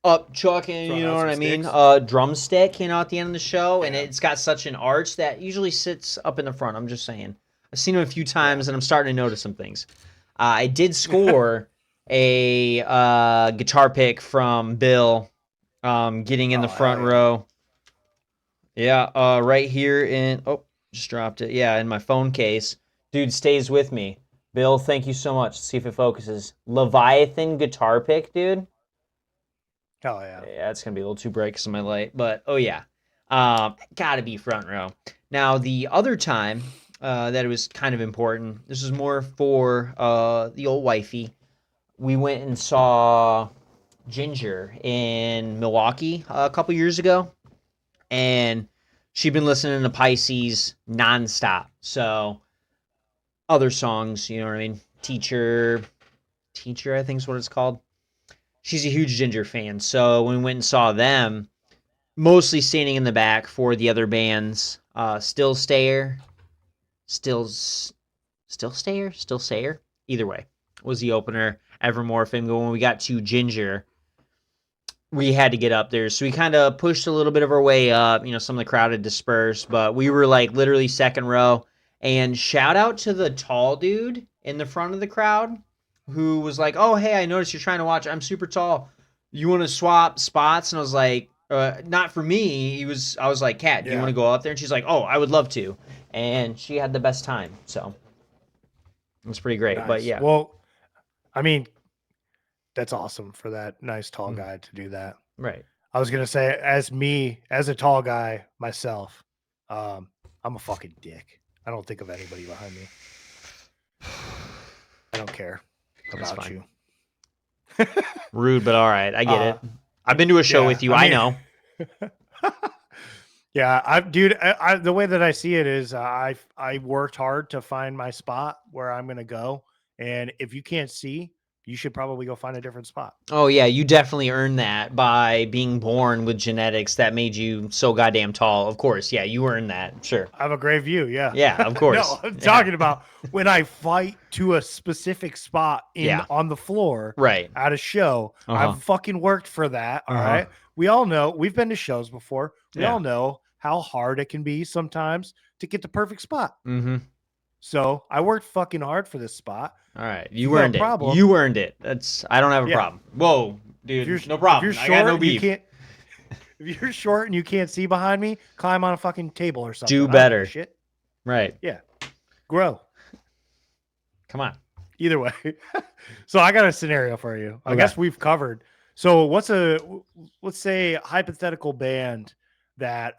up chucking, you Throwing know out what some I mean? sticks. Drumstick, at the end of the show, and Yeah. it's got such an arch that usually sits up in the front. I'm just saying. I've seen him a few Yeah. times, and I'm starting to notice some things. I did score a guitar pick from Bill, getting in the Oh, hell front yeah. row. Yeah, right here in. Oh, just dropped it. Yeah, in my phone case. Dude stays with me. Bill, thank you so much. See if it focuses. Leviathan guitar pick, dude. Hell yeah. Yeah, it's gonna be a little too bright because of my light, but oh yeah, gotta be front row. Now the other time that it was kind of important. This was more for the old wifey. We went and saw Ginger in Milwaukee a couple years ago, and she'd been listening to Pisces nonstop. So other songs, you know what I mean? Teacher, I think is what it's called. She's a huge Ginger fan. So when we went and saw them, mostly standing in the back for the other bands. Still Stayer, Still Still Stayer, Still Sayer. Either way, was the opener. Evermorphin. But when we got to Ginger, we had to get up there, so we kind of pushed a little bit of our way up. Some of the crowd had dispersed, but we were like literally second row. And shout out to the tall dude in the front of the crowd who was like, "Oh, hey, I noticed you're trying to watch. I'm super tall. You want to swap spots?" And I was like, "Not for me." I was like, "Kat, do you want Yeah. to go up there?" And she's like, "Oh, I would love to." And she had the best time, so it was pretty great. But Nice. yeah, Well, I mean, that's awesome for that nice tall mm, guy to do that. right. I was gonna say, as a tall guy myself, um, I'm a fucking dick. I don't think of anybody behind me. I don't care That's about fine. you. Rude, but all right. I get uh, it. I've been to a show yeah, with you. I I mean, know. yeah, the way that I see it is, I worked hard to find my spot where I'm gonna go, and if you can't see, you should probably go find a different spot. Oh yeah, you definitely earned that by being born with genetics that made you so goddamn tall. Of course, yeah, you earned that. Sure. I have a great view, yeah. Yeah, of No, course. I'm Yeah. talking about when I fight to a specific spot Yeah. on the floor Right. at a show. Uh-huh. I've fucking worked for that. All Uh-huh. right. We all know we've been to shows before. We Yeah. all know how hard it can be sometimes to get the perfect spot. Mm-hmm. So I worked fucking hard for this spot. All right. If you You got a earned it. problem, You earned it. I don't have a yeah. problem. Whoa, If you're dude. No if you're problem. I got no short and you beef. can't if you're short and you can't see behind me, climb on a fucking table or something. Do I don't give a better. shit. Right. Yeah. Grow. Come on. Either way. So I got a scenario for you. I Okay. guess we've covered. So let's say hypothetical band that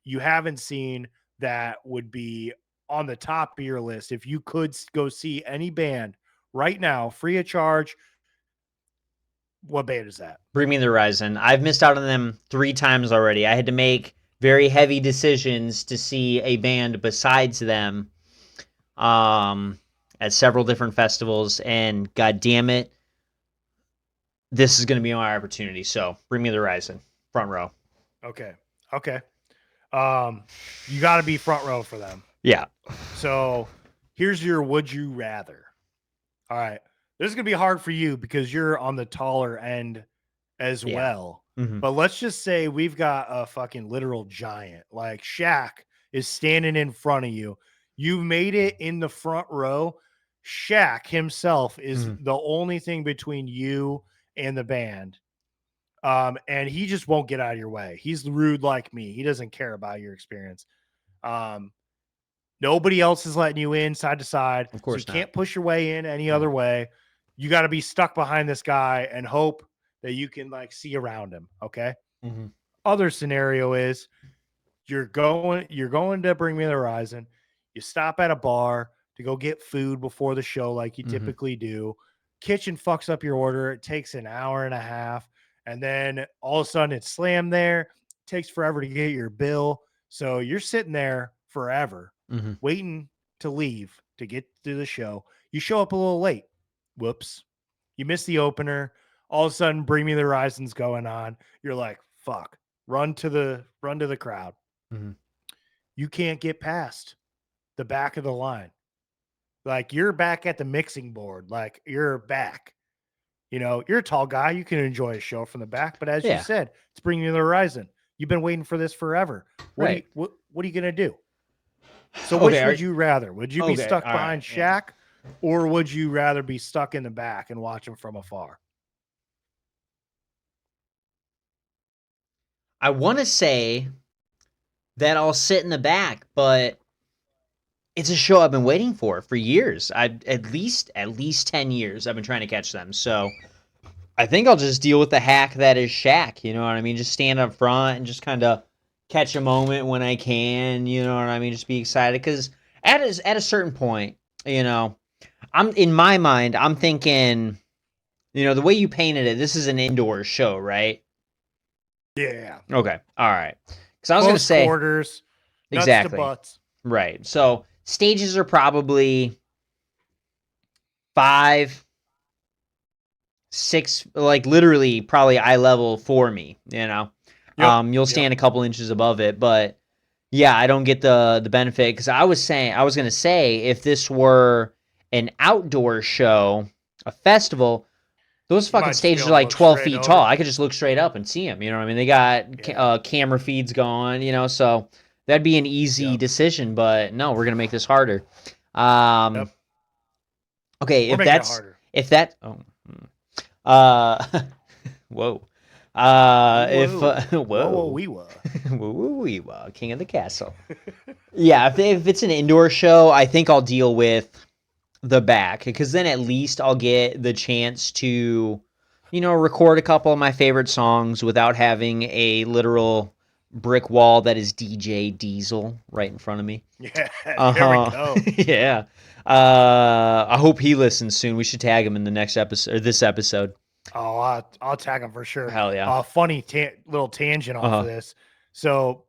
you haven't seen that would be on the top of your list if you could go see any band right now free of charge. What band is that? Bring me the horizon. I've missed out on them 3 times already. I had to make very heavy decisions to see a band besides them um, at several different festivals, and god damn it, this is going to be my opportunity. So bring me the horizon, front row. Okay. Okay. You got to be front row for them. Yeah. So here's your would you rather. All right. This is going to be hard for you because you're on the taller end as Yeah. well. Mm-hmm. But let's just say we've got a fucking literal giant like Shaq is standing in front of you. You've made it in the front row. Shaq himself is Mhm. the only thing between you and the band. And he just won't get out of your way. He's rude like me. He doesn't care about your experience. Um, Nobody else is letting you in side to side, Of so you course not. can't push your way in any No. other way. You got to be stuck behind this guy and hope that you can like see around him. Okay. Mhm. Other scenario is you're going to Bring Me the Horizon. You stop at a bar to go get food before the show, like you Mhm. typically do. Kitchen fucks up your order. It takes an hour and a half, and then all of a sudden it's slammed there. It takes forever to get your bill, so you're sitting there forever Mhm. waiting to leave to get to the show. You show up a little late. Whoops. You miss the opener. All of a sudden, Bring Me the Horizon's going on. You're like, fuck. Run to the crowd. Mhm. You can't get past the back of the line. Like you're back at the mixing board. Like you're back. You're a tall guy. You can enjoy a show from the back. But as you Yeah. said, it's Bring Me the Horizon. You've been waiting for this forever. What do you Right. what are you gonna do? So Okay. which would you rather? Would you be Okay. stuck All behind right. Yeah. Shaq, or would you rather be stuck in the back and watch him from afar? I want to say that I'll sit in the back, but it's a show I've been waiting for years. I at least 10 years I've been trying to catch them. So I think I'll just deal with the hack that is Shaq. You know what I mean? Just stand up front and just kind of catch a moment when I can. You know what I mean? Just be excited because at a certain point, you know, I'm in my mind. I'm thinking, the way you painted it. This is an indoor show, right? Yeah. Okay, all right. Because I was gonna Close say quarters, nuts to exactly butts. right. So stages are probably 5, 6, like literally probably eye level for me. Yep. You'll Yep. stand a couple inches above it, but yeah, I don't get the benefit because I was gonna say if this were an outdoor show, a festival, those You fucking might just be stages are able to like look 12 straight feet tall. over. I could just look straight up and see them. You know what I mean? They got Yeah. camera feeds going. So that'd be an easy Yep. decision. But no, we're gonna make this harder. Um, Yep. okay, We're making it harder. if that oh, uh, whoa, if Whoa. Whoa, whoa, whoa, wee wah. woo woo wee wah, king of the castle. Yeah, if it's an indoor show, I think I'll deal with the back because then at least I'll get the chance to, record a couple of my favorite songs without having a literal brick wall that is DJ Diesel right in front of me. Yeah, there we Uh-huh. go. Yeah. I hope he listens soon. We should tag him in the next episode or this episode. Oh, I'll tag him for sure. Hell yeah. Funny little tangent off of Uh-huh. this. So,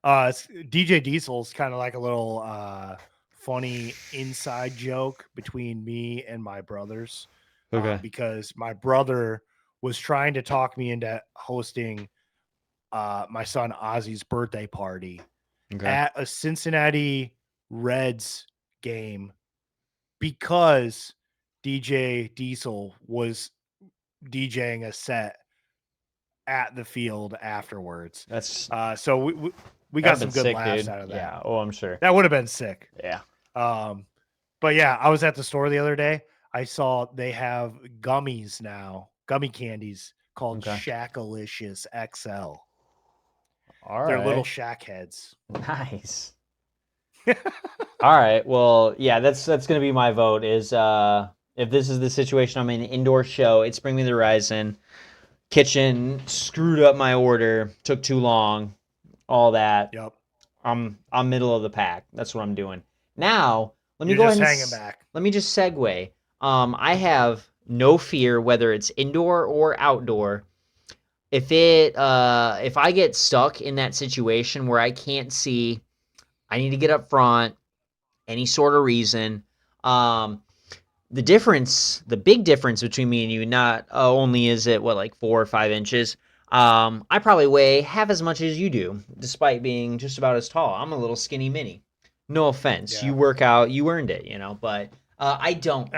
DJ Diesel's kind of like a little funny inside joke between me and my brothers, Okay. because my brother was trying to talk me into hosting my son Ozzy's birthday party Okay. at a Cincinnati Reds game because DJ Diesel was DJing a set at the field afterwards. That's So we That'd got have been some good sick, laughs dude. out of that. Yeah. Oh, I'm sure. That would have been sick. Yeah. Um, but yeah, I was at the store the other day. I saw they have gummies now, gummy candies called Okay. Shackalicious XL. All They're little right. shack heads. Nice. All right. Well, yeah, that's gonna be my vote. Is if this is the situation, I'm in an indoor show. It's Bring Me the Horizon. Kitchen screwed up my order. Took too long. All that. Yep. I'm middle of the pack. That's what I'm doing. Now, let me You're go just ahead and hanging back. let me just segue. I have no fear whether it's indoor or outdoor. If I get stuck in that situation where I can't see, I need to get up front, any sort of reason. Um, the big difference between me and you, not only is it what like 4 or 5 inches. I probably weigh half as much as you do, despite being just about as tall. I'm a little skinny mini. No offense, you Yeah. work out, you earned it, but I don't.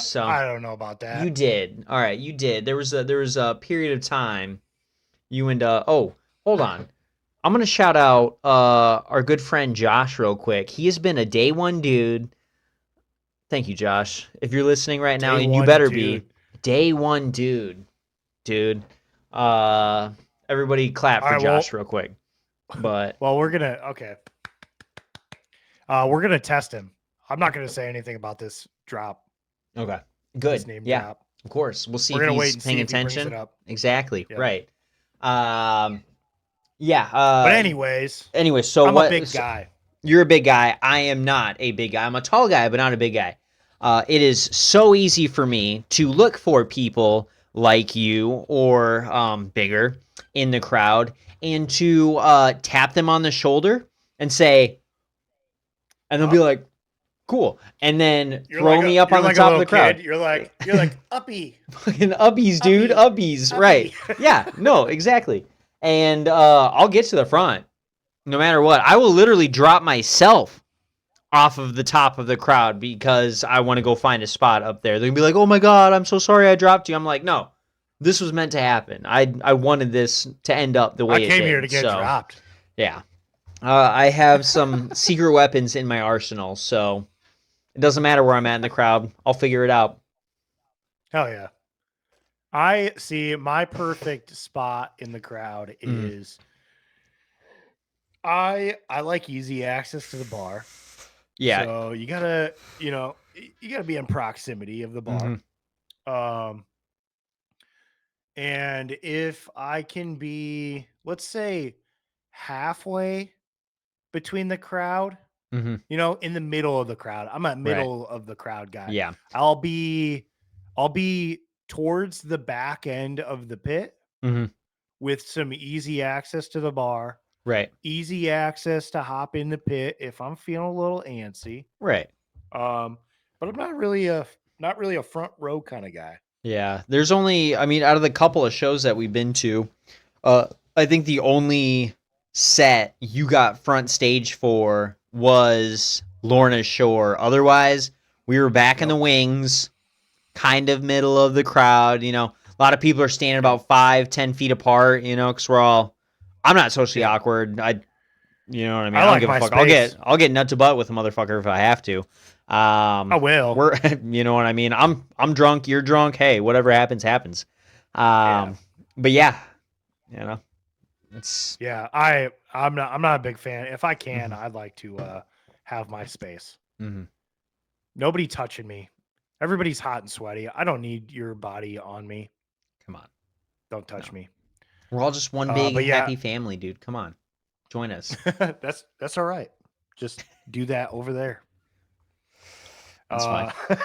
So I don't know about you that. did. All right, you did. There was a period of time you and oh, hold on. I'm gonna shout out our good friend Josh real quick. He has been a day one dude. Thank you, Josh. If you're listening right now, Day and you one, better be, dude. day one dude. Uh, everybody clap All for right. Josh real quick. But Well, we're gonna okay. We're gonna test him. I'm not gonna say anything about this drop, okay, this good. name Yeah, drop. of course. We'll see We're if gonna wait he's and paying see if he brings it attention. up. Exactly. Yeah. Right. Um, yeah. But anyways, Anyway, so I'm a what? big guy. You're a big guy. I am not a big guy. I'm a tall guy, but not a big guy. It is so easy for me to look for people like you or bigger in the crowd and to tap them on the shoulder and say, and they'll be Up. like, cool. And then throw me up You're on the like a top of little the kid. crowd. You're like uppy, Fucking uppies, dude. uppy, Uppies. Right. uppy. Yeah. No, exactly. And I'll get to the front no matter what. I will literally drop myself off of the top of the crowd because I want to go find a spot up there. They're gonna be like, "Oh my god, I'm so sorry I dropped you." I'm like, "No, this was meant to happen. I wanted this to end up the I way it came here to did." get So dropped. yeah, I have some secret weapons in my arsenal, so it doesn't matter where I'm at in the crowd. I'll figure it out. Hell yeah. I see my perfect spot in the crowd Mm, is I like easy access to the bar. yeah. So you gotta, you gotta be in proximity of the bar. Hmm. Um, and if I can be, let's say, halfway between the crowd, Hmm. in the middle of the crowd. I'm a Right. middle of the crowd guy. Yeah. I'll be towards the back end of the pit Hmm. with some easy access to the bar, Right. easy access to hop in the pit if I'm feeling a little antsy. Right. Um, but I'm not really a front row kind of guy. Yeah. There's only, I mean, out of the couple of shows that we've been to, Uh, I think the only set you got front stage for was Lorna Shore. Otherwise, we were back in the Yep. wings, kind of middle of the crowd. A lot of people are standing Yep. about 5-10 feet apart. Because we're all. I'm not socially Yeah. awkward. You know what I mean. I I don't like give a my fuck. I'll get space. I'll get nut to butt with a motherfucker if I have to. I will. We're you know what I mean. I'm drunk. You're drunk. Hey, whatever happens, happens. Yeah. But yeah, you know. It's Yeah. I'm not a big fan. If I can, mhm, I'd like to have my space. mhm. Nobody touching me. Everybody's hot and sweaty. I don't need your body on me. Come on. Don't touch No. me. We're all just one big But yeah, happy family, dude. Come on. Join us. that's all right. Just do that over there. That's fine. Uh,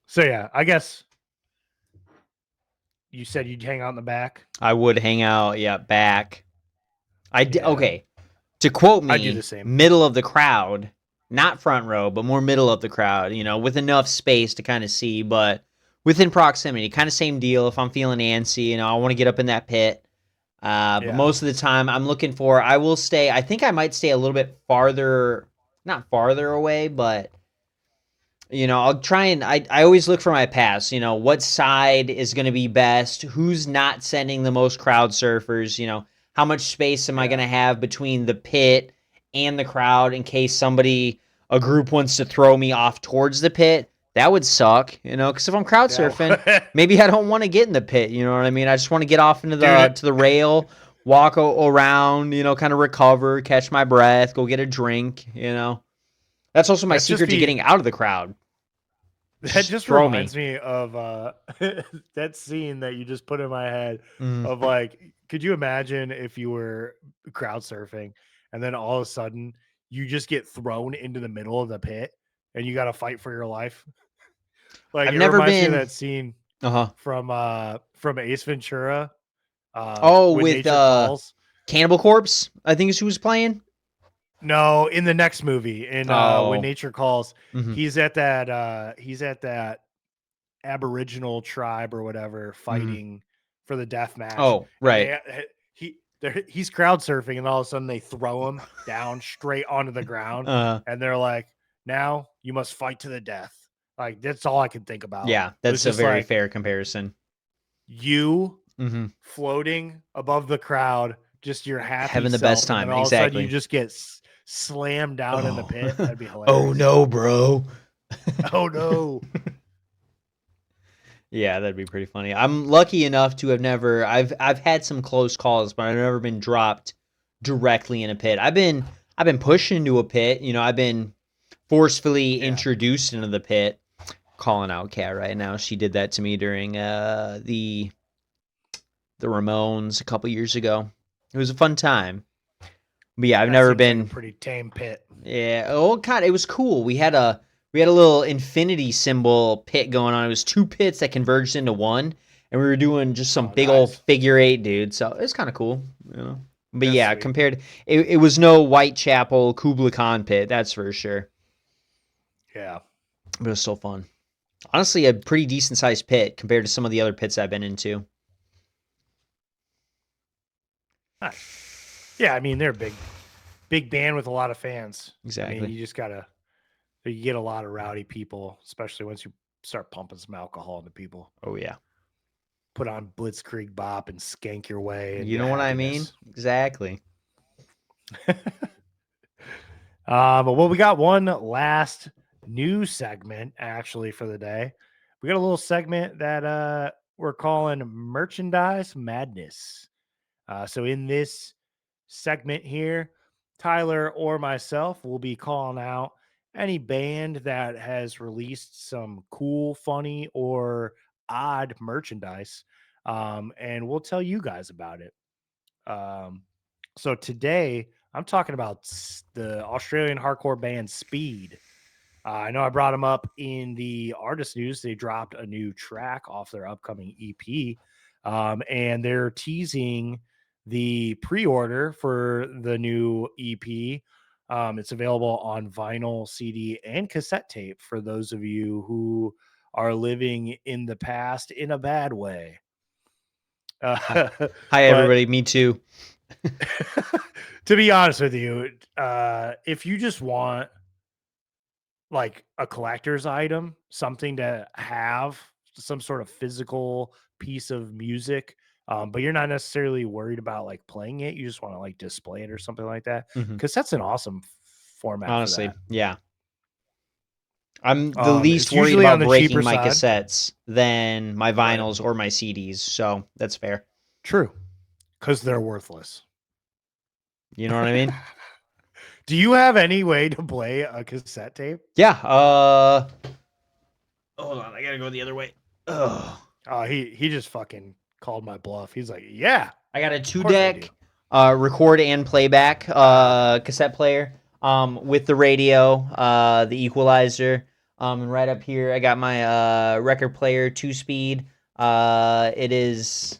so yeah, I guess you said you'd hang out in the back. I would hang out, yeah, back. Yeah, Okay. To quote I do the me, same. middle of the crowd, not front row, but more middle of the crowd, with enough space to kind of see, but within proximity, kind of same deal. If I'm feeling antsy, I want to get up in that pit. But Yeah, most of the time, I will stay, I think I might stay a little bit farther, not farther away, but I'll try and I always look for my pass. What side is going to be best? Who's not sending the most crowd surfers? How much space am I going yeah, to have between the pit and the crowd in case a group wants to throw me off towards the pit? That would suck, because if I'm crowd surfing, yeah. maybe I don't want to get in the pit. You know what I mean? I just want to get off into Dude, to the rail, walk around, kind of recover, catch my breath, go get a drink. That's also my that's just secret to the getting out of the crowd. that Just just throw me. reminds me of that scene that you just put in my head Mm. of like, could you imagine if you were crowd surfing and then all of a sudden you just get thrown into the middle of the pit and you got to fight for your life? Like I've it never reminds me of been. that scene Uh-huh. from Ace Ventura, Oh, when with nature calls. Cannibal Corpse, I think is who was playing. No, in the next movie, in when Oh. nature calls, Hmm. he's at that Aboriginal tribe or whatever Hmm. fighting for the death match, Oh, and right. he's crowd surfing, and all of a sudden they throw him down straight onto the ground, Uh and they're like, "Now you must fight to the death." Like that's all I can think about. yeah, It was that's a just very like fair comparison. you Hmm. floating above the crowd, just your happy Having the best self, and then time. all of a sudden you Exactly. just get slammed down in the Oh, pit. That'd be oh hilarious. no, bro. Oh no. Yeah, that'd be pretty funny. I'm lucky enough to have never. I've had some close calls, but I've never been dropped directly in a pit. I've been pushed into a pit. I've been forcefully Yeah. introduced into the pit. Calling out Kat right now. She did that to me during the Ramones a couple years ago. It was a fun time. But yeah, I've That never seems like a been. pretty tame pit. Yeah. Oh God, it was cool. We had a little infinity symbol pit going on. It was two pits that converged into one, and we were doing just some Oh, big old nice. figure eight, dude. So it's kind of cool. But That's yeah, sweet. it was no Whitechapel Kubla Khan pit, that's for sure. Yeah. But it was still fun. Honestly, a pretty decent sized pit compared to some of the other pits I've been into. Nice. Yeah, I mean they're big band with a lot of fans. I mean, Exactly. you just gotta you get a lot of rowdy people, especially once you start pumping some alcohol into people. Oh yeah. Put on Blitzkrieg Bop and skank your way You into know what I mean? happiness. Exactly. But well, we got one last new segment actually for the day. We got a little segment that we're calling Merchandise Madness. So in this segment here, Tyler or myself will be calling out any band that has released some cool, funny, or odd merchandise. And we'll tell you guys about it. Um, so today, I'm talking about the Australian hardcore band Speed. I know I brought them up in the artist news. They dropped a new track off their upcoming EP, and they're teasing the pre-order for the new EP. It's available on vinyl, CD, and cassette tape for those of you who are living in the past in a bad way. Hi, Uh, hi but everybody. Me too. to be honest with you, if you just want like a collector's item, something to have some sort of physical piece of music, but you're not necessarily worried about like playing it. You just want to like display it or something like that. Hmm. Because that's an awesome format for Honestly, that. yeah. I'm the least It's worried usually on about the cheaper breaking my side. cassettes than my Right. vinyls or my CDs, so that's fair. True. Because they're worthless. You know what I mean? Do you have any way to play a cassette tape? Yeah. Hold on, I gotta go the other way. Ugh. He just fucking called my bluff. He's like, yeah, I got a of two course I do. deck record and playback Okay. cassette player with the radio, the equalizer. And right up here, I got my record player, 2 speed. It is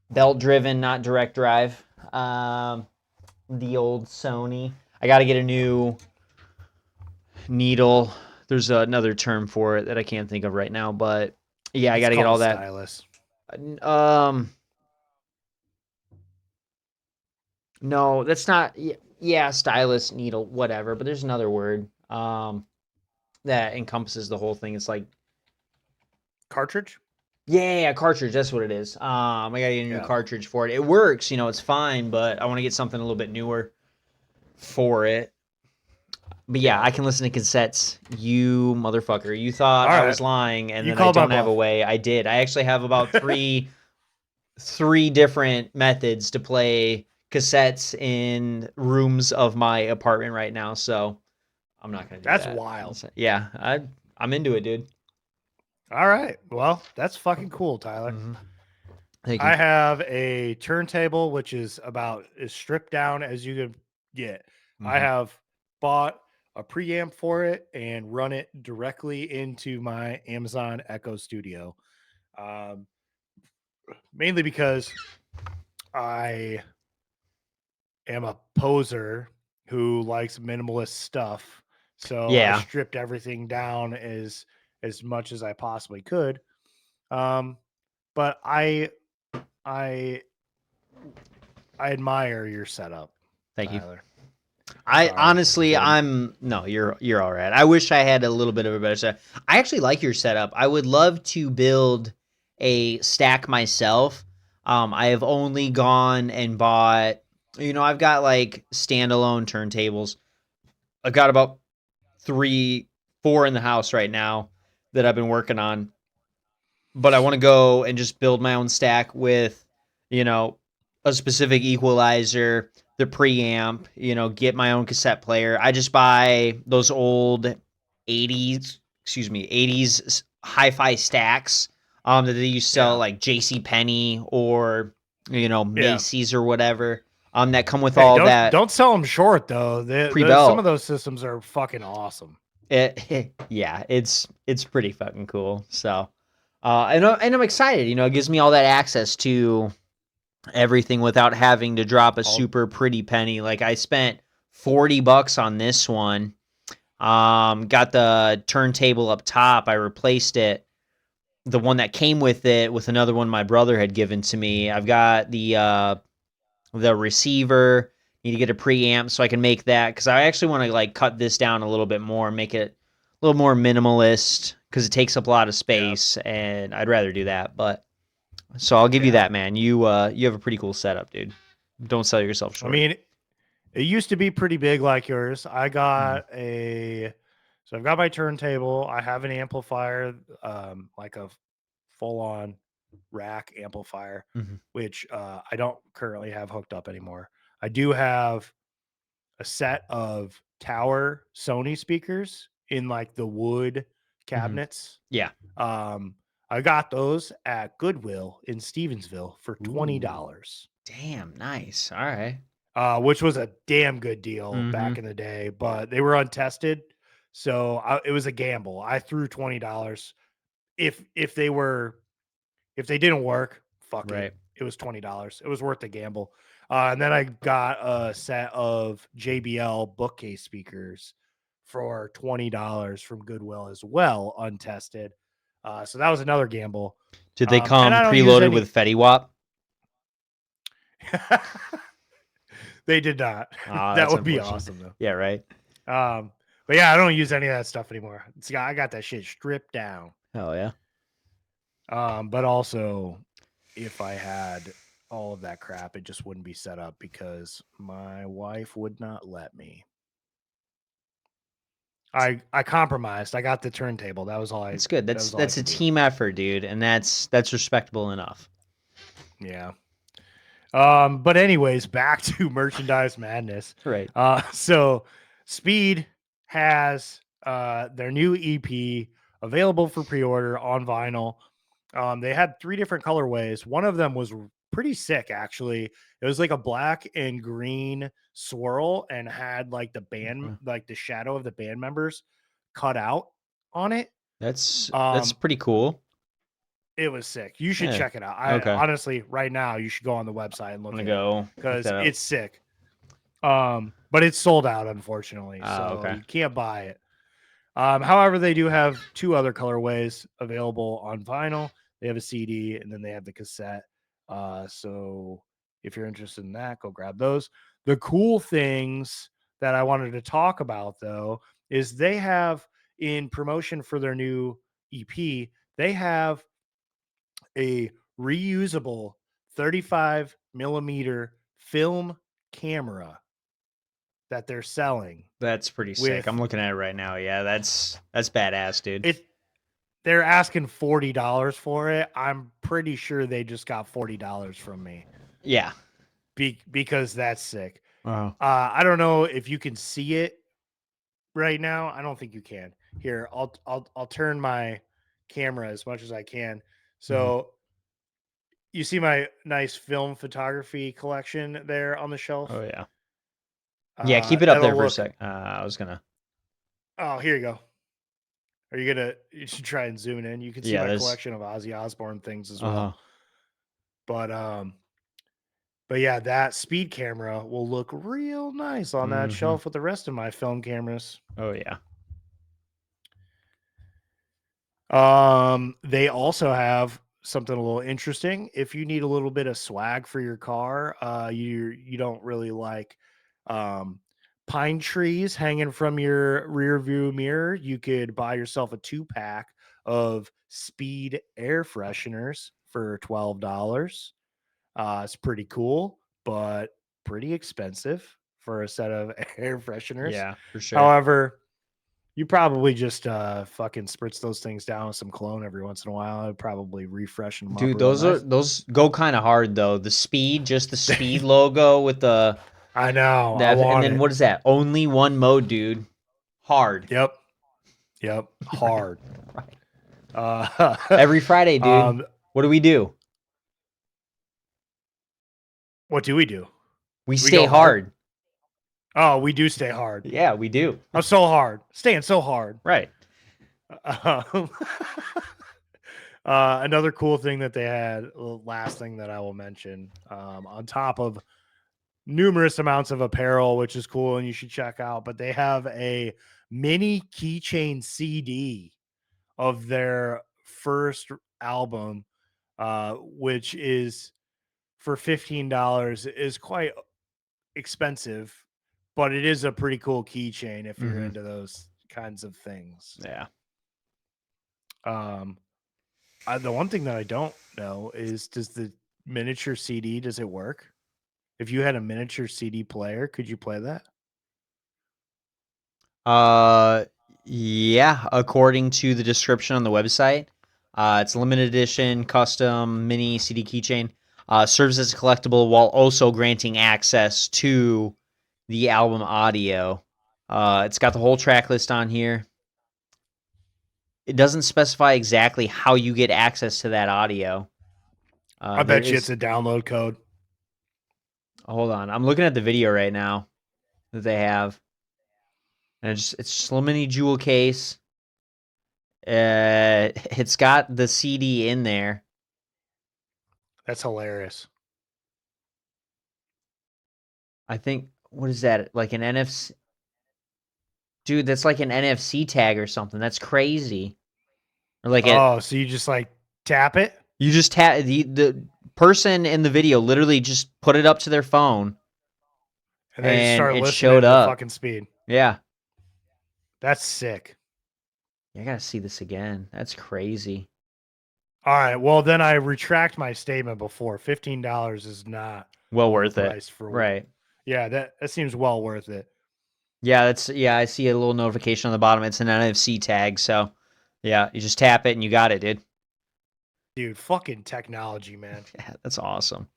belt driven, not direct drive. The old Sony. I got to get a new needle. There's another term for it that I can't think of right now, but yeah, I got It's to get called a all that. stylus. Um, no, that's not. Yeah, stylus, needle, whatever. But there's another word that encompasses the whole thing. It's like, Cartridge? yeah, cartridge. That's what it is. I gotta get a new Yeah. cartridge for it. It works, it's fine, but I want to get something a little bit newer for it. But yeah, Yeah. I can listen to cassettes. You motherfucker. You thought All I right. was lying and You then I called my don't have a bluff. way. I did. I actually have about three different methods to play cassettes in rooms of my apartment right now, so I'm not gonna do That's that. wild. Yeah, I'm into it, dude. All right. Well, that's fucking cool, Tyler. Hmm. Thank you. I have a turntable which is about as stripped down as you could get. I Hmm. have bought a preamp for it and run it directly into my Amazon Echo Studio. Um, Mainly because I am a poser who likes minimalist stuff. So I Yeah, stripped everything down as much as I possibly could. Um, but I I admire your setup, thank you. Tyler. I Sorry, honestly, didn't. I'm no, you're all right. I wish I had a little bit of a better setup. I actually like your setup. I would love to build a stack myself. I have only gone and bought, I've got like standalone turntables. I've got about three, four in the house right now that I've been working on, but I want to go and just build my own stack with, you know, a specific equalizer, the preamp, get my own cassette player. I just buy those old 80s hi-fi stacks that they used to sell Yeah. like J.C. Penney or Yeah. Macy's or whatever. That come with Hey, all don't that don't sell them short though. Some of pre-built. those systems are fucking awesome. Yeah, it's pretty fucking cool. So, and I'm excited. It gives me all that access to everything without having to drop a All super pretty penny. Like I spent $40 on this one. Got the turntable up top. I replaced it, the one that came with it, with another one my brother had given to me. I've got the receiver. Need to get a preamp so I can make that, because I actually want to like cut this down a little bit more, make it a little more minimalist because it takes up a lot of yeah. space, and I'd rather do that. But so I'll give you Yeah. that, man. You have a pretty cool setup, dude. Don't sell yourself I short. mean, it used to be pretty big like yours. Mhm. So I've got my turntable. I have an amplifier, like a full on rack amplifier, Mhm. which I don't currently have hooked up anymore. I do have a set of tower Sony speakers in like the wood Mhm. cabinets. Yeah. Um, I got those at Goodwill in Stevensville for Ooh. $20. Damn. Nice. All right. Which was a damn good deal back Mhm. in the day, but they were untested, so it was a gamble. I threw $20. If they were if they didn't work, fuck it. Right. It was $20. It was worth the gamble. And then I got a set of JBL bookcase speakers for $20 from Goodwill as well, untested. So that was another gamble. Did they And come I don't use preloaded any. with Fetty Wap? They did not. Ah, That that's would be unfortunate. awesome though. Yeah. Right. But yeah, I don't use any of that stuff anymore. I got that shit stripped down. Hell yeah. But also, if I had all of that crap, it just wouldn't be set up because my wife would not let me. I compromised. I got the turntable. That was all I. That's good. That That's was all I that's a could do. team effort, dude, and that's respectable enough. Yeah. But anyways, back to merchandise madness. Right. So Speed has their new EP available for pre-order on vinyl. They had three different colorways. One of them was pretty sick, actually. It was like a black and green swirl and had like Okay. like the shadow of the band members cut out on it. That's Um, pretty cool. it was sick. You should Yeah. check it out. I Okay. honestly, right now, you should go on the website and I'm look gonna at it go look because that up. it's sick. But it's sold out, unfortunately, Ah, so okay. you can't buy it. However, they do have two other colorways available on vinyl. They have a CD and then they have the cassette. So if you're interested in that, go grab those. The cool things that I wanted to talk about, though, is they have in promotion for their new EP, they have a reusable 35 millimeter film camera that they're selling That's pretty sick. I'm with looking at it right now. Yeah, that's badass, dude. it. They're asking $40 for it. I'm pretty sure they just got $40 from me Yeah. because that's sick. Oh. I don't know if you can see it right now. I don't think you can. Here, I'll turn my camera as much as I can. Mhm. So you see my nice film photography collection there on the Oh shelf. yeah. Yeah, keep it up there That'll for a look. sec. I was gonna. Oh, here you go. Are you gonna? You should try and zoom in. You can see Yeah, my there's. collection of Ozzy Osbourne things as Uh well. But yeah, that speed camera will look real nice on that Mm-hmm. shelf with the rest of my film cameras. Oh yeah. They also have something a little interesting. If you need a little bit of swag for your car, you don't really like um pine trees hanging from your rear view mirror, you could buy yourself a 2-pack of speed air fresheners for $12. It's pretty cool, but pretty expensive for a set of air fresheners. Yeah, for sure. However, you probably just fucking spritz those things down with some cologne every once in a while. I'd probably refreshen them up Dude, real nice. those go kind of hard though. The speed, just the speed logo with the I know. I that, and want then it. what is that? Only one mode, dude. Hard. Yep. Yep. Hard. Right. Every Friday, dude. What do we do? What do we do? We Do we stay go hard? hard. Oh, we do stay hard. Yeah, we do. I'm so hard. Staying so hard. Right. Um, another cool thing that they had, last thing that I will mention, on top of numerous amounts of apparel, which is cool and you should check out, but they have a mini keychain CD of their first album, which is for $15, is quite expensive, but it is a pretty cool keychain if you're into those kinds of things. Yeah. The one thing that I don't know is, does the miniature CD, does it work? If you had a miniature CD player, could you play that? Yeah, according to the description on the website, it's a limited edition, custom mini CD keychain. Serves as a collectible while also granting access to the album audio. It's got the whole track list on here. It doesn't specify exactly how you get access to that audio. I bet you it's a download code. Hold on, I'm looking at the video right now that they have, and it's just a mini jewel case. It's got the CD in there. That's hilarious. I think, what is that? Like an NFC? Dude, that's like an NFC tag or something. That's crazy. Or like so you just like tap it? You just tap the person in the video literally just put it up to their phone And they just start it listening showed to the up. fucking speed. Yeah. That's sick. I gotta see this again. That's crazy. All right. Well, then I retract my statement before. $15 is not well worth price it. For right. Yeah, that seems well worth it. Yeah, I see a little notification on the bottom. It's an NFC tag, so yeah, you just tap it and you got it, dude. Dude, fucking technology, man. Yeah, that's awesome.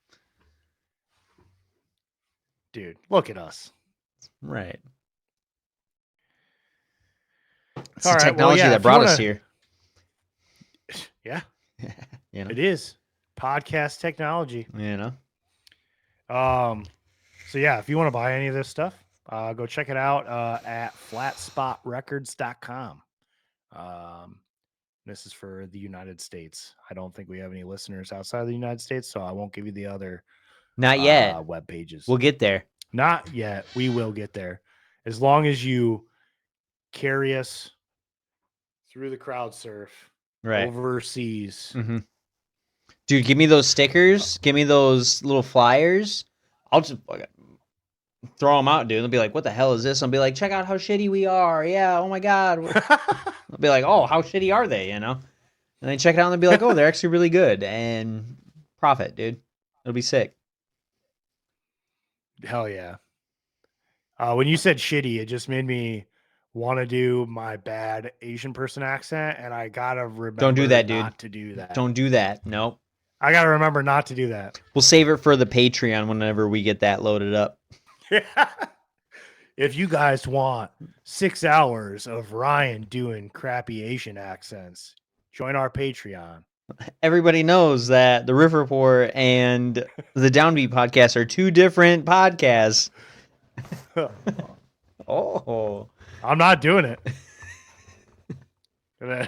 Dude, look at us. Right. It's the technology that brought us here. Yeah. You know? It is. Podcast technology. You know? So yeah, if you want to buy any of this stuff, go check it out at flatspotrecords.com. This is for the United States. I don't think we have any listeners outside of the United States, so I won't give you the other not yet web pages. We'll get there. Not yet. We will get there. As long as you carry us through the crowd surf overseas. Mm-hmm. Dude, give me those stickers. Give me those little flyers. I'll just throw them out, dude. They'll be like, what the hell is this? I'll be like, check out how shitty we are. Yeah, oh my God. I'll be like, oh, how shitty are they, you know? And then check it out and they'll be like, oh, they're actually really good. And profit, dude. It'll be sick. Hell yeah. When you said shitty, it just made me want to do my bad Asian person accent, and I gotta remember Don't do that, dude. Not to do that. Don't do that. Nope. I gotta remember not to do that. We'll save it for the Patreon whenever we get that loaded up. If you guys want 6 hours of Ryan doing crappy Asian accents, join our Patreon. Everybody knows that the Riff Report and the Downbeat podcast are two different podcasts. Oh, I'm not doing it.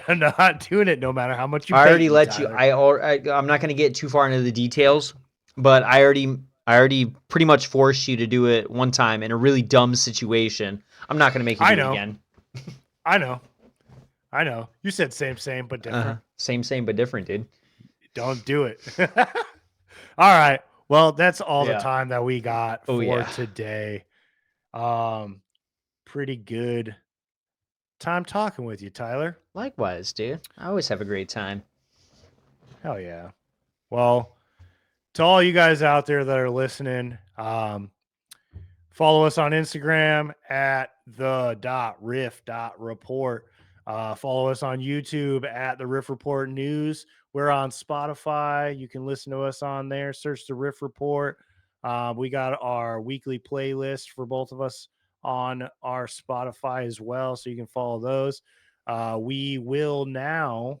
I'm not doing it no matter how much you pay. I already let Tyler. you. I'm not going to get too far into the details, but I already pretty much forced you to do it one time in a really dumb situation. I'm not going to make you do it again. I know. You said same, but different. Same, but different, dude. Don't do it. All right. Well, that's all the time that we got for today. Pretty good time talking with you, Tyler. Likewise, dude. I always have a great time. Hell yeah. Well, To all you guys out there that are listening, follow us on Instagram at the.riff.report. Follow us on YouTube at the Riff Report News. We're on Spotify. You can listen to us on there. Search the Riff Report. We got our weekly playlist for both of us on our Spotify as well, so you can follow those. We will now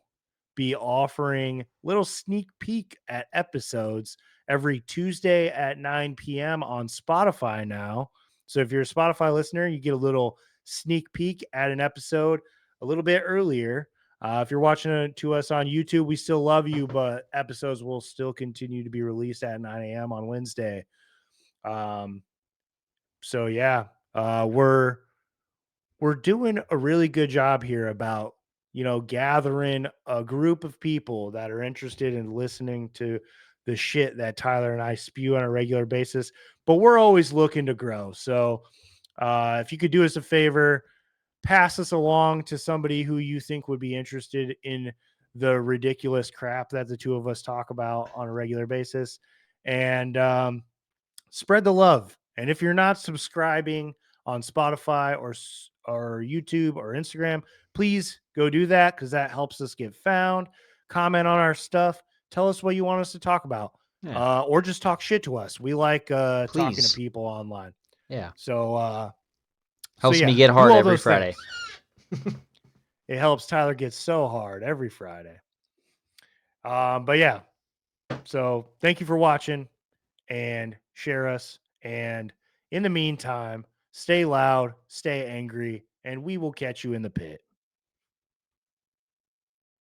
be offering little sneak peek at episodes every Tuesday at 9 p.m. on Spotify now. So if you're a Spotify listener, you get a little sneak peek at an episode a little bit earlier. If you're watching it to us on YouTube, we still love you, but episodes will still continue to be released at 9 a.m. on Wednesday. So yeah, we're doing a really good job here about gathering a group of people that are interested in listening to the shit that Tyler and I spew on a regular basis, but we're always looking to grow. So if you could do us a favor, pass us along to somebody who you think would be interested in the ridiculous crap that the two of us talk about on a regular basis, and spread the love. And if you're not subscribing on Spotify or YouTube or Instagram, please go do that, because that helps us get found. Comment on our stuff. Tell us what you want us to talk about, Yeah. or just talk shit to us. We like talking to Please. people online. Yeah. So Helps me yeah, get do hard all every those Friday. things. It helps Tyler get so hard every Friday. But yeah, so thank you for watching, and share us. And in the meantime, stay loud, stay angry, and we will catch you in the pit.